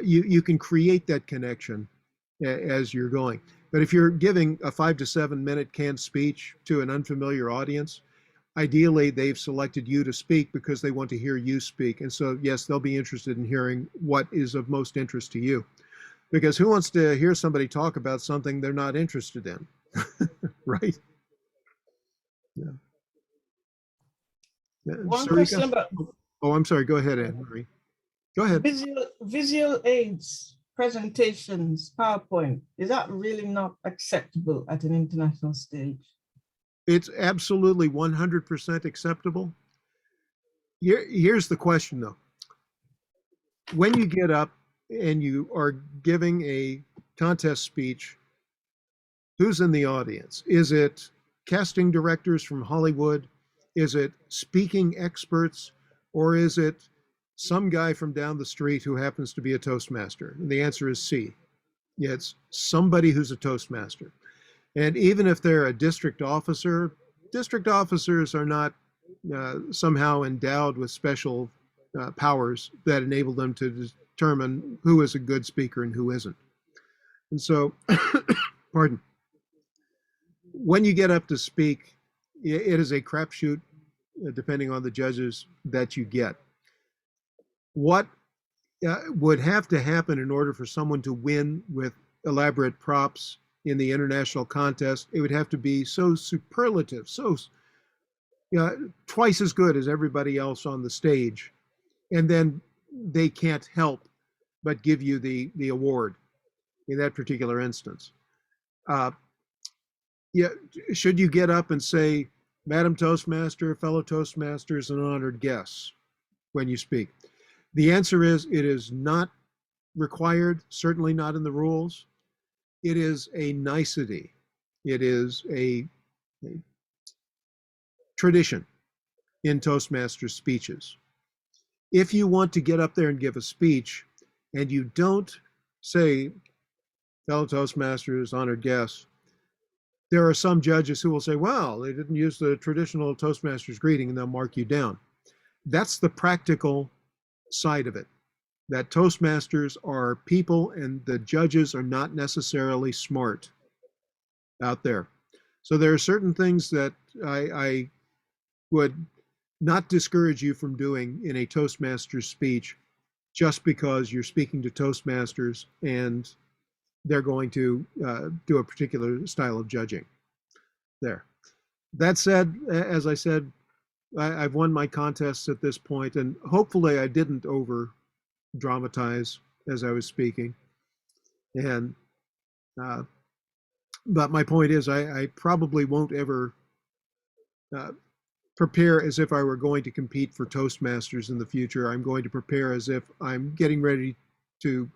S11: you can create that connection as you're going. But if you're giving a 5 to 7 minute canned speech to an unfamiliar audience, ideally they've selected you to speak because they want to hear you speak. And so, yes, they'll be interested in hearing what is of most interest to you. Because who wants to hear somebody talk about something they're not interested in, right? Yeah.
S12: One
S11: Sarika?
S12: question about
S11: Oh, I'm sorry. Go ahead, Anne-Marie. Go ahead.
S12: visual aids, presentations, PowerPoint. Is that really not acceptable at an international stage?
S11: It's absolutely 100% acceptable. Here's the question, though. When you get up and you are giving a contest speech, who's in the audience? Is it casting directors from Hollywood? Is it speaking experts? Or is it some guy from down the street who happens to be a Toastmaster? And the answer is C. Yeah, it's somebody who's a Toastmaster. And even if they're a district officers are not somehow endowed with special powers that enable them to determine who is a good speaker and who isn't. And so, pardon, when you get up to speak, it is a crapshoot depending on the judges that you get. What would have to happen in order for someone to win with elaborate props in the international contest? It would have to be so superlative, so twice as good as everybody else on the stage. And then they can't help but give you the award in that particular instance. Yeah, should you get up and say, Madam Toastmaster, fellow Toastmasters, and honored guests when you speak? The answer is it is not required, certainly not in the rules. It is a nicety. It is a tradition in Toastmasters speeches. If you want to get up there and give a speech and you don't say, fellow Toastmasters, honored guests, there are some judges who will say, well, they didn't use the traditional Toastmasters greeting, and they'll mark you down. That's the practical side of it, that Toastmasters are people and the judges are not necessarily smart out there. So there are certain things that I would not discourage you from doing in a Toastmasters speech just because you're speaking to Toastmasters and they're going to do a particular style of judging there. That said, as I said, I've won my contests at this point, and hopefully I didn't over dramatize as I was speaking. And but my point is, I probably won't ever prepare as if I were going to compete for Toastmasters in the future. I'm going to prepare as if I'm getting ready to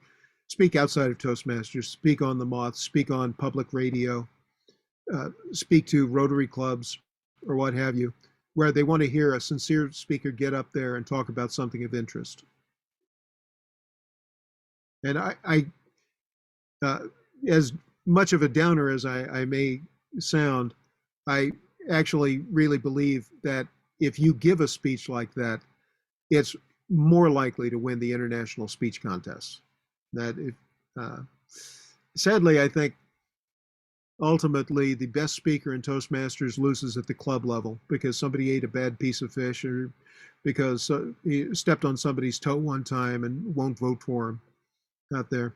S11: speak outside of Toastmasters, speak on the Moth, speak on public radio, speak to Rotary clubs or what have you, where they want to hear a sincere speaker get up there and talk about something of interest. And I as much of a downer as I may sound, I actually really believe that if you give a speech like that, it's more likely to win the international speech contests. That if, sadly, I think ultimately the best speaker in Toastmasters loses at the club level because somebody ate a bad piece of fish or because he stepped on somebody's toe one time and won't vote for him out there.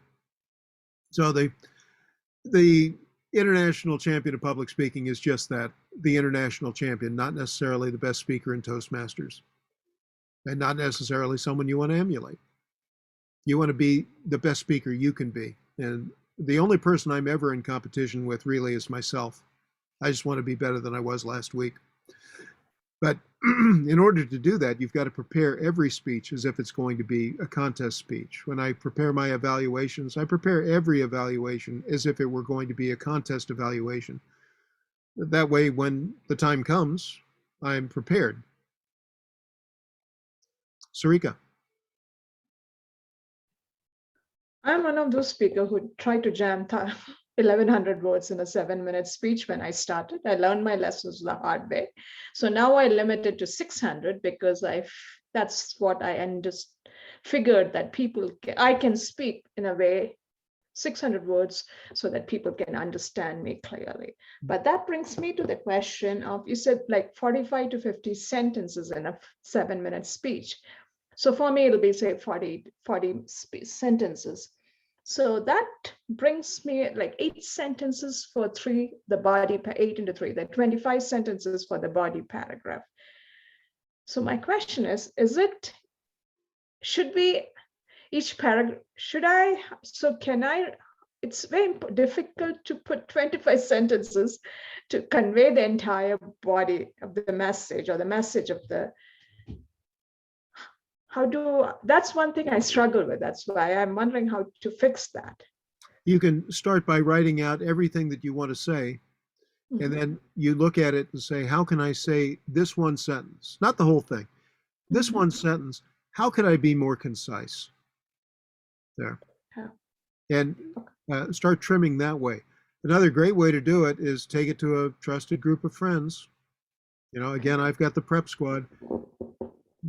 S11: So the international champion of public speaking is just that, the international champion, not necessarily the best speaker in Toastmasters, and not necessarily someone you want to emulate. You want to be the best speaker you can be. And the only person I'm ever in competition with really is myself. I just want to be better than I was last week. But in order to do that, you've got to prepare every speech as if it's going to be a contest speech. When I prepare my evaluations, I prepare every evaluation as if it were going to be a contest evaluation. That way, when the time comes, I'm prepared. Sarika.
S6: I'm one of those speakers who try to jam 1,100 words in a 7-minute speech when I started. I learned my lessons the hard way. So now I limit it to 600 because that's what I figured that I can speak in a way 600 words so that people can understand me clearly. But that brings me to the question of, you said like 45 to 50 sentences in a 7-minute speech. So for me, it'll be say 40 sentences. So that brings me like 8 sentences for the body, 8 into 3, that 25 sentences for the body paragraph. So my question is it, should we, each paragraph, it's very difficult to put 25 sentences to convey the entire body of the message or the message of the, that's one thing I struggle with. That's why I'm wondering how to fix that.
S11: You can start by writing out everything that you want to say, and then you look at it and say, how can I say this one sentence? Not the whole thing. This one sentence, how could I be more concise? There. And start trimming that way. Another great way to do it is take it to a trusted group of friends. You know, again, I've got the prep squad.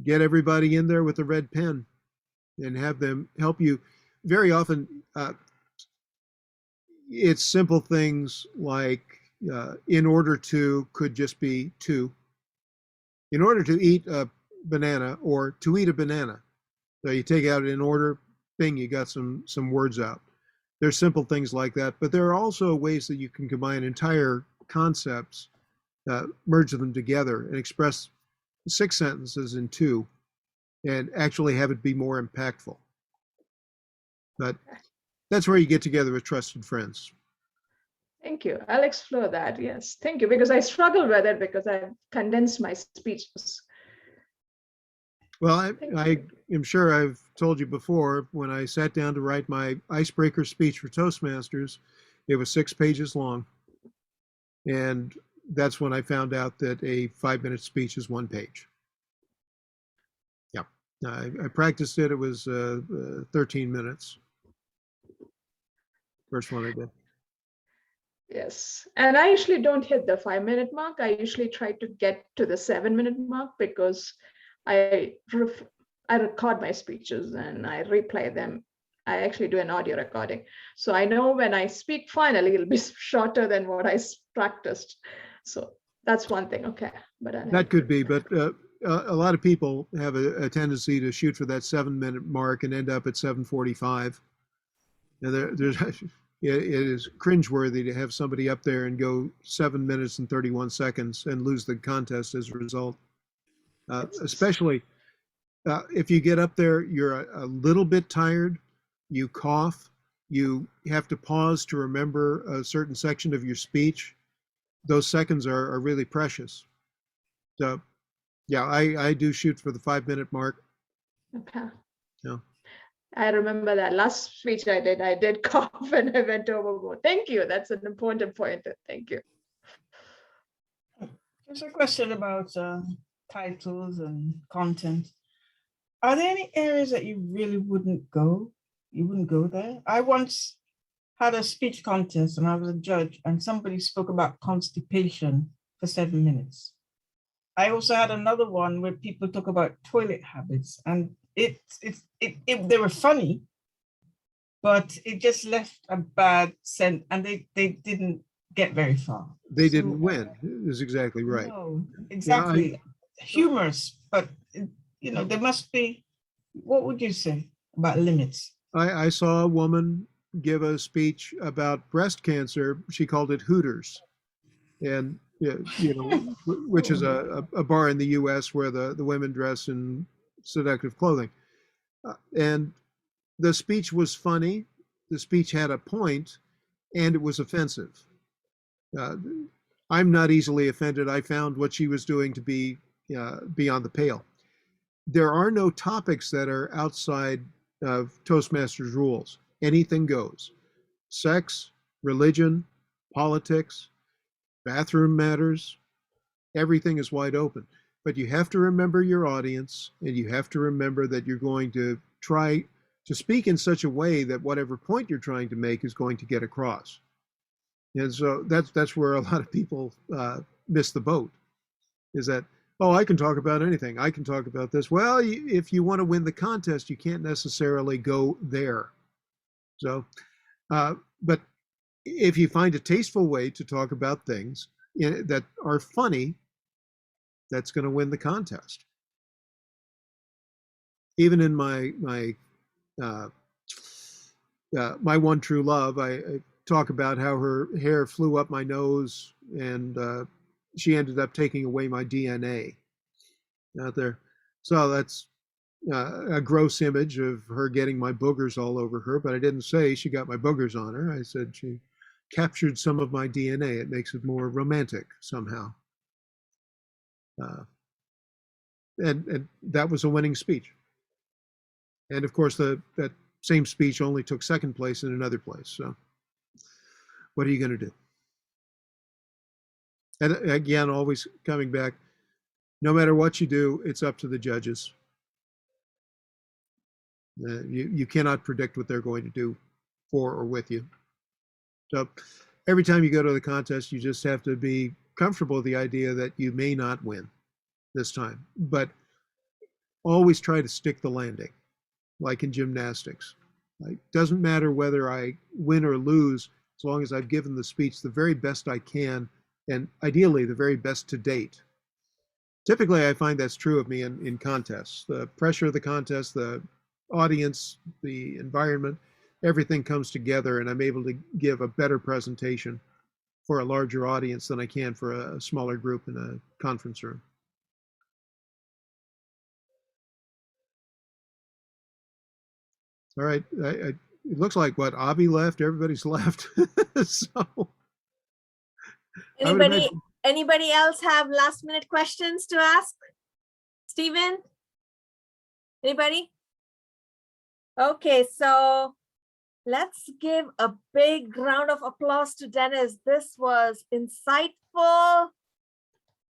S11: Get everybody in there with a red pen and have them help you. Very often, it's simple things like in order to could just be to. In order to eat a banana or to eat a banana. So you take out in order, bing, you got some words out. There's simple things like that, but there are also ways that you can combine entire concepts, merge them together and express 6 sentences in 2 and actually have it be more impactful. But that's where you get together with trusted friends.
S6: Thank you. I'll explore that. Yes, thank you. Because I struggle with it because I've condensed my speeches.
S11: Well, I am sure I've told you before, when I sat down to write my icebreaker speech for Toastmasters, it was 6 pages long. And that's when I found out that a 5-minute speech is 1 page. Yeah, I practiced it. It was 13 minutes. First one I did.
S6: Yes, and I usually don't hit the 5-minute mark. I usually try to get to the 7-minute mark because I record my speeches and I replay them. I actually do an audio recording. So I know when I speak finally, it'll be shorter than what I practiced. So that's one thing. Okay. But
S11: that could be, but a lot of people have a tendency to shoot for that 7-minute mark and end up at 7:45. And it is cringeworthy to have somebody up there and go 7 minutes and 31 seconds and lose the contest as a result. Especially if you get up there, you're a little bit tired, you cough, you have to pause to remember a certain section of your speech. Those seconds are really precious. So yeah, I do shoot for the 5-minute mark.
S6: Okay.
S11: Yeah.
S6: I remember that last speech I did cough and I went overboard. Thank you. That's an important point. Thank you.
S12: There's a question about titles and content. Are there any areas that you really wouldn't go? You wouldn't go there? I once had a speech contest and I was a judge and somebody spoke about constipation for 7 minutes. I also had another one where people talk about toilet habits and they were funny, but it just left a bad sense and they didn't get very far.
S11: They didn't win, is exactly right.
S12: No, exactly. Yeah, humorous, but there must be, what would you say about limits?
S11: I saw a woman give a speech about breast cancer. She called it Hooters. And, which is a bar in the US where the women dress in seductive clothing. And the speech was funny. The speech had a point and it was offensive. I'm not easily offended. I found what she was doing to be beyond the pale. There are no topics that are outside of Toastmasters rules. Anything goes. Sex, religion, politics, bathroom matters, everything is wide open. But you have to remember your audience and you have to remember that you're going to try to speak in such a way that whatever point you're trying to make is going to get across. And so that's where a lot of people miss the boat, is that, oh, I can talk about anything. I can talk about this. Well, if you want to win the contest, you can't necessarily go there. So But if you find a tasteful way to talk about things that are funny, that's going to win the contest. Even in my one true love, I talk about how her hair flew up my nose and she ended up taking away my DNA out there. So that's a gross image of her getting my boogers all over her, but I didn't say she got my boogers on her. I said she captured some of my DNA. It makes it more romantic somehow. And that was a winning speech. And of course, that same speech only took second place in another place. So what are you going to do? And again, always coming back, no matter what you do, it's up to the judges. You cannot predict what they're going to do for or with you. So every time you go to the contest, you just have to be comfortable with the idea that you may not win this time, but always try to stick the landing, like in gymnastics. It doesn't matter whether I win or lose, as long as I've given the speech the very best I can, and ideally the very best to date. Typically, I find that's true of me in contests. The pressure of the contest, the audience, the environment, everything comes together, and I'm able to give a better presentation for a larger audience than I can for a smaller group in a conference room. All right, it looks like what, Avi left, everybody's left. So
S1: anybody else have last minute questions to ask? Stephen? Anybody? Okay, so let's give a big round of applause to Dennis. This was insightful,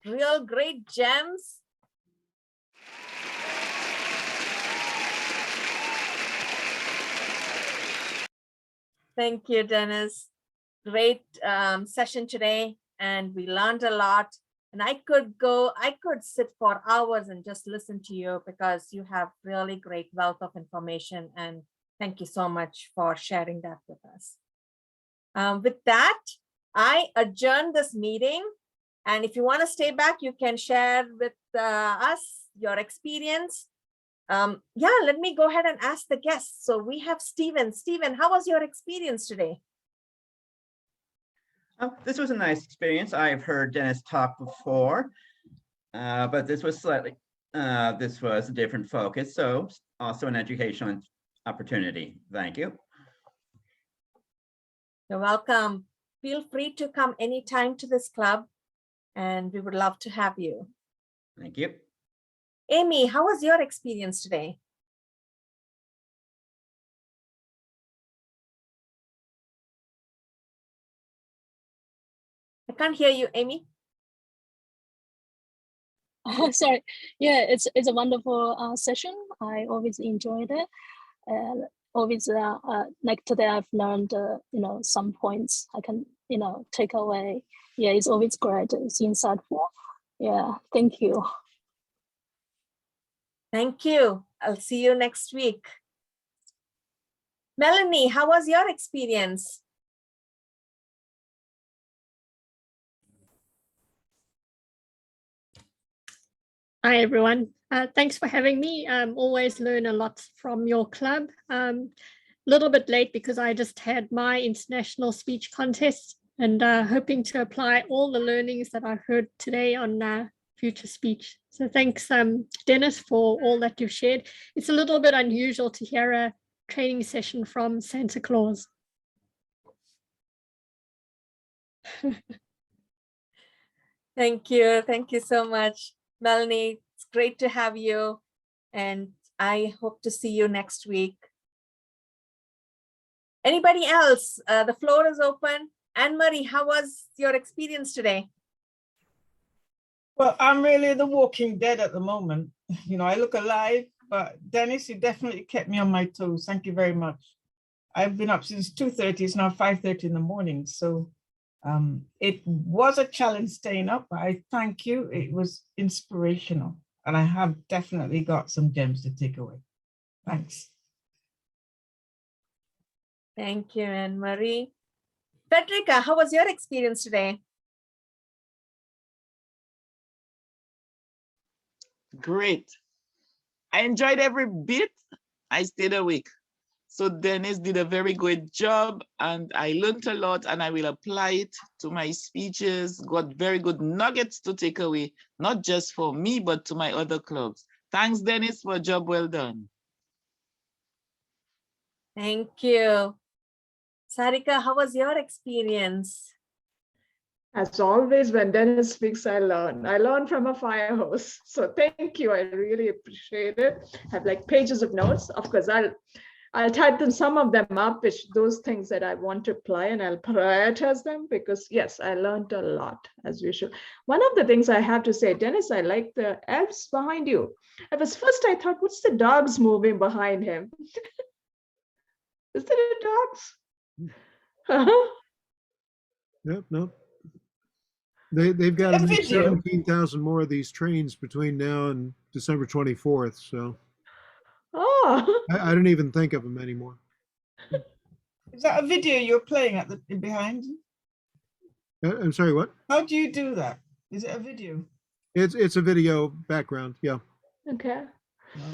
S1: real great gems. Thank you, Dennis. Great session today, and we learned a lot. And I could sit for hours and just listen to you because you have really great wealth of information. And thank you so much for sharing that with us. With that, I adjourn this meeting. And if you want to stay back, you can share with us your experience. Yeah, let me go ahead and ask the guests. So we have Stephen. Stephen, how was your experience today?
S5: Oh, this was a nice experience. I've heard Dennis talk before, but this was this was a different focus. So also an educational opportunity. Thank you.
S1: You're welcome. Feel free to come anytime to this club, and we would love to have you.
S5: Thank you.
S1: Amy, how was your experience today? I can't hear you, Amy.
S4: Sorry. Yeah, it's a wonderful session. I always enjoyed it. Always like today, I've learned some points I can take away. Yeah, it's always great. It's insightful. Yeah, thank you.
S1: Thank you. I'll see you next week. Melanie, how was your experience?
S14: Hi, everyone. Thanks for having me. Always learn a lot from your club. Little bit late because I just had my international speech contest and hoping to apply all the learnings that I heard today on future speech. So thanks, Dennis, for all that you've shared. It's a little bit unusual to hear a training session from Santa Claus.
S1: Thank you. Thank you so much, Melanie. It's great to have you. And I hope to see you next week. Anybody else? The floor is open. Anne-Marie, how was your experience today?
S12: Well, I'm really the walking dead at the moment. I look alive, but Dennis, you definitely kept me on my toes. Thank you very much. I've been up since 2:30. It's now 5:30 in the morning. So it was a challenge staying up, but I thank you. It was inspirational. And I have definitely got some gems to take away. Thanks.
S1: Thank you, Anne Marie. Frederica, how was your experience today?
S2: Great. I enjoyed every bit. I stayed awake. So Dennis did a very good job and I learned a lot and I will apply it to my speeches, got very good nuggets to take away, not just for me, but to my other clubs. Thanks, Dennis, for a job well done.
S1: Thank you. Sarika, how was your experience?
S6: As always, when Dennis speaks, I learn. I learn from a fire hose. So thank you. I really appreciate it. I have like pages of notes. Of course, I'll type them, some of them up, which those things that I want to apply, and I'll prioritize them because yes, I learned a lot as usual. One of the things I have to say, Dennis, I like the elves behind you. At first I thought, what's the dogs moving behind him? Is that the dogs?
S11: Nope, nope. They've got
S12: A
S11: to make
S12: video.
S11: 17,000 more of these trains between now and December 24th. So
S6: Oh,
S11: I don't even think of them anymore.
S12: Is that a video you're playing at the behind?
S11: I'm sorry, what?
S12: How do you do that? Is it a video?
S11: It's a video background. Yeah.
S6: okay.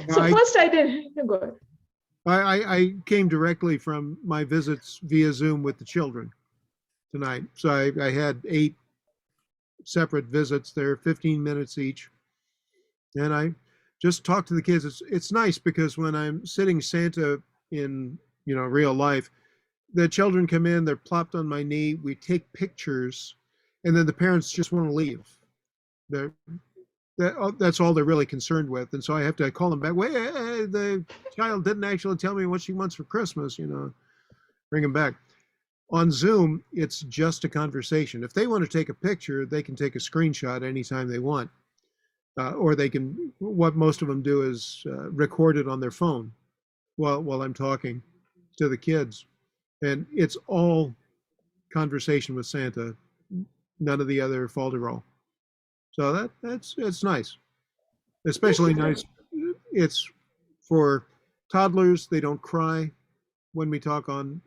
S6: So
S11: I,
S6: first I did, go ahead.
S11: I came directly from my visits via Zoom with the children tonight. So I had 8 separate visits. They're 15 minutes each. And I just talk to the kids. It's nice because when I'm sitting Santa in, real life, the children come in, they're plopped on my knee, we take pictures, and then the parents just want to leave. That's all they're really concerned with. And so I have to call them back. Wait, the child didn't actually tell me what she wants for Christmas, bring them back. On Zoom, it's just a conversation. If they want to take a picture, they can take a screenshot anytime they want. Or they can, what most of them do is record it on their phone while I'm talking to the kids. And it's all conversation with Santa, none of the other falderall. So it's nice, especially nice. It's for toddlers, they don't cry when we talk on,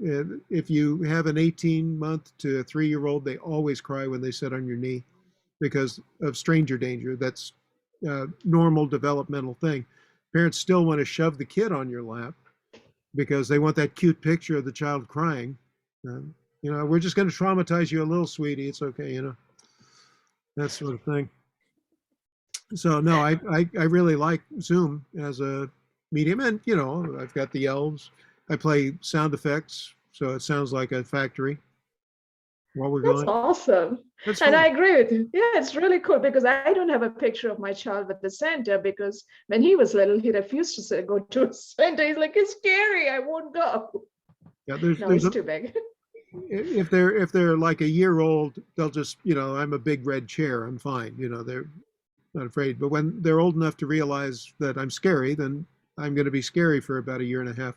S11: if you have an 18-month to 3-year-old, they always cry when they sit on your knee because of stranger danger. That's a normal developmental thing. Parents still want to shove the kid on your lap because they want that cute picture of the child crying. We're just going to traumatize you a little, sweetie. It's okay, that sort of thing. So no, I really like Zoom as a medium, and I've got the elves. I play sound effects, so it sounds like a factory while we're
S6: That's
S11: going.
S6: awesome.
S11: That's
S6: And
S11: fun.
S6: I agree with you. Yeah, it's really cool because I don't have a picture of my child with the Santa because when he was little, he refused to go to a Santa. He's like, it's scary. I won't go.
S11: Yeah,
S6: No,
S11: there's
S6: it's too big.
S11: if they're like a year old, they'll just, I'm a big red chair. I'm fine. They're not afraid. But when they're old enough to realize that I'm scary, then I'm going to be scary for about a year and a half.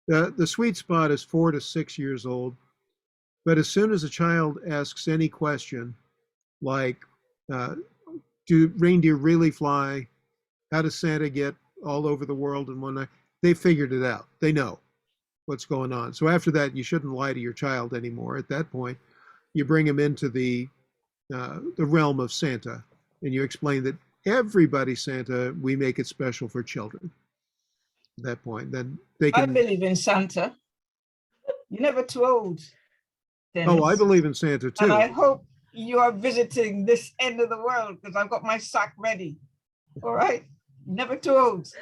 S11: The sweet spot is 4 to 6 years old. But as soon as a child asks any question, like, do reindeer really fly? How does Santa get all over the world in one night? They figured it out. They know what's going on. So after that, you shouldn't lie to your child anymore. At that point, you bring him into the realm of Santa, and you explain that everybody's Santa. We make it special for children. At that point, then they
S12: I
S11: can.
S12: believe in Santa. You're never too old, Dennis.
S11: Oh, I believe in Santa too.
S12: And I hope you are visiting this end of the world because I've got my sack ready. All right, never too old.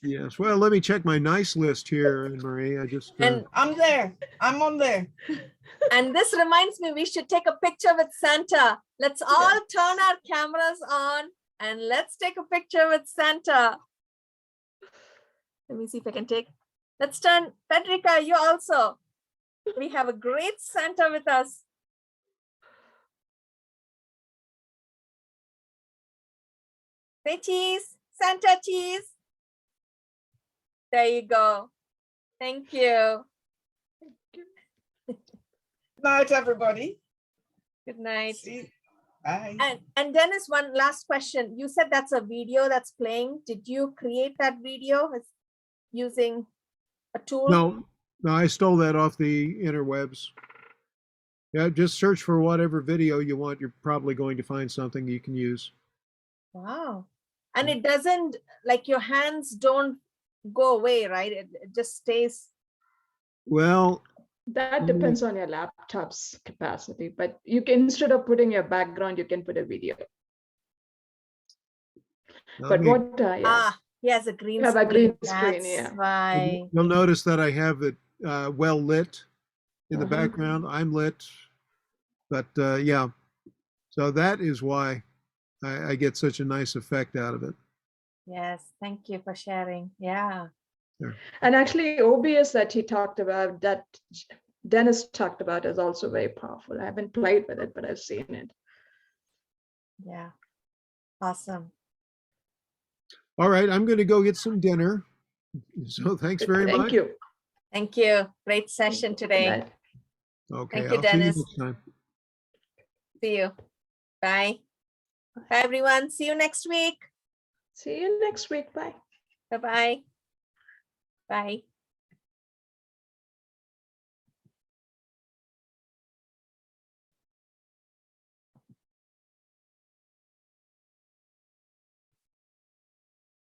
S11: Yes. Well, let me check my nice list here, Anne Marie. I just.
S1: And
S12: I'm there. I'm on there.
S1: And this reminds me, we should take a picture with Santa. Let's all turn our cameras on and let's take a picture with Santa. Let me see if I can take. Let's turn, Frederica, you also. We have a great Santa with us. Say cheese, Santa cheese. There you go. Thank you.
S12: Good night, everybody.
S1: Good night.
S12: See. Bye.
S1: And Dennis, one last question. You said that's a video that's playing. Did you create that video using a tool?
S11: No, I stole that off the interwebs. Yeah, just search for whatever video you want. You're probably going to find something you can use.
S1: Wow. And it doesn't, like your hands don't go away, right? It just stays.
S11: Well,
S6: That depends on your laptop's capacity, but you can, instead of putting your background, you can put a video. But what, yeah,
S1: Ah, he has a green
S6: you have a
S1: screen.
S6: green screen,
S1: That's
S6: yeah.
S1: why.
S11: you'll notice that I have it well lit in the
S6: Uh-huh.
S11: background. I'm lit, but yeah. So that is why I get such a nice effect out of it.
S1: Yes, thank you for sharing. Yeah.
S11: Sure.
S6: And actually, OBS that he talked about, that Dennis talked about, is also very powerful. I haven't played with it, but I've seen it.
S1: Yeah. Awesome.
S11: All right, I'm going to go get some dinner. So thanks very much.
S6: Thank you.
S1: Thank you. Great session today.
S6: Night.
S11: Okay,
S1: Thank you,
S11: I'll see you
S1: Dennis.
S11: next time.
S1: See you. Bye. Bye, everyone. See you next week.
S6: See you next week. Bye.
S1: Bye-bye. Bye.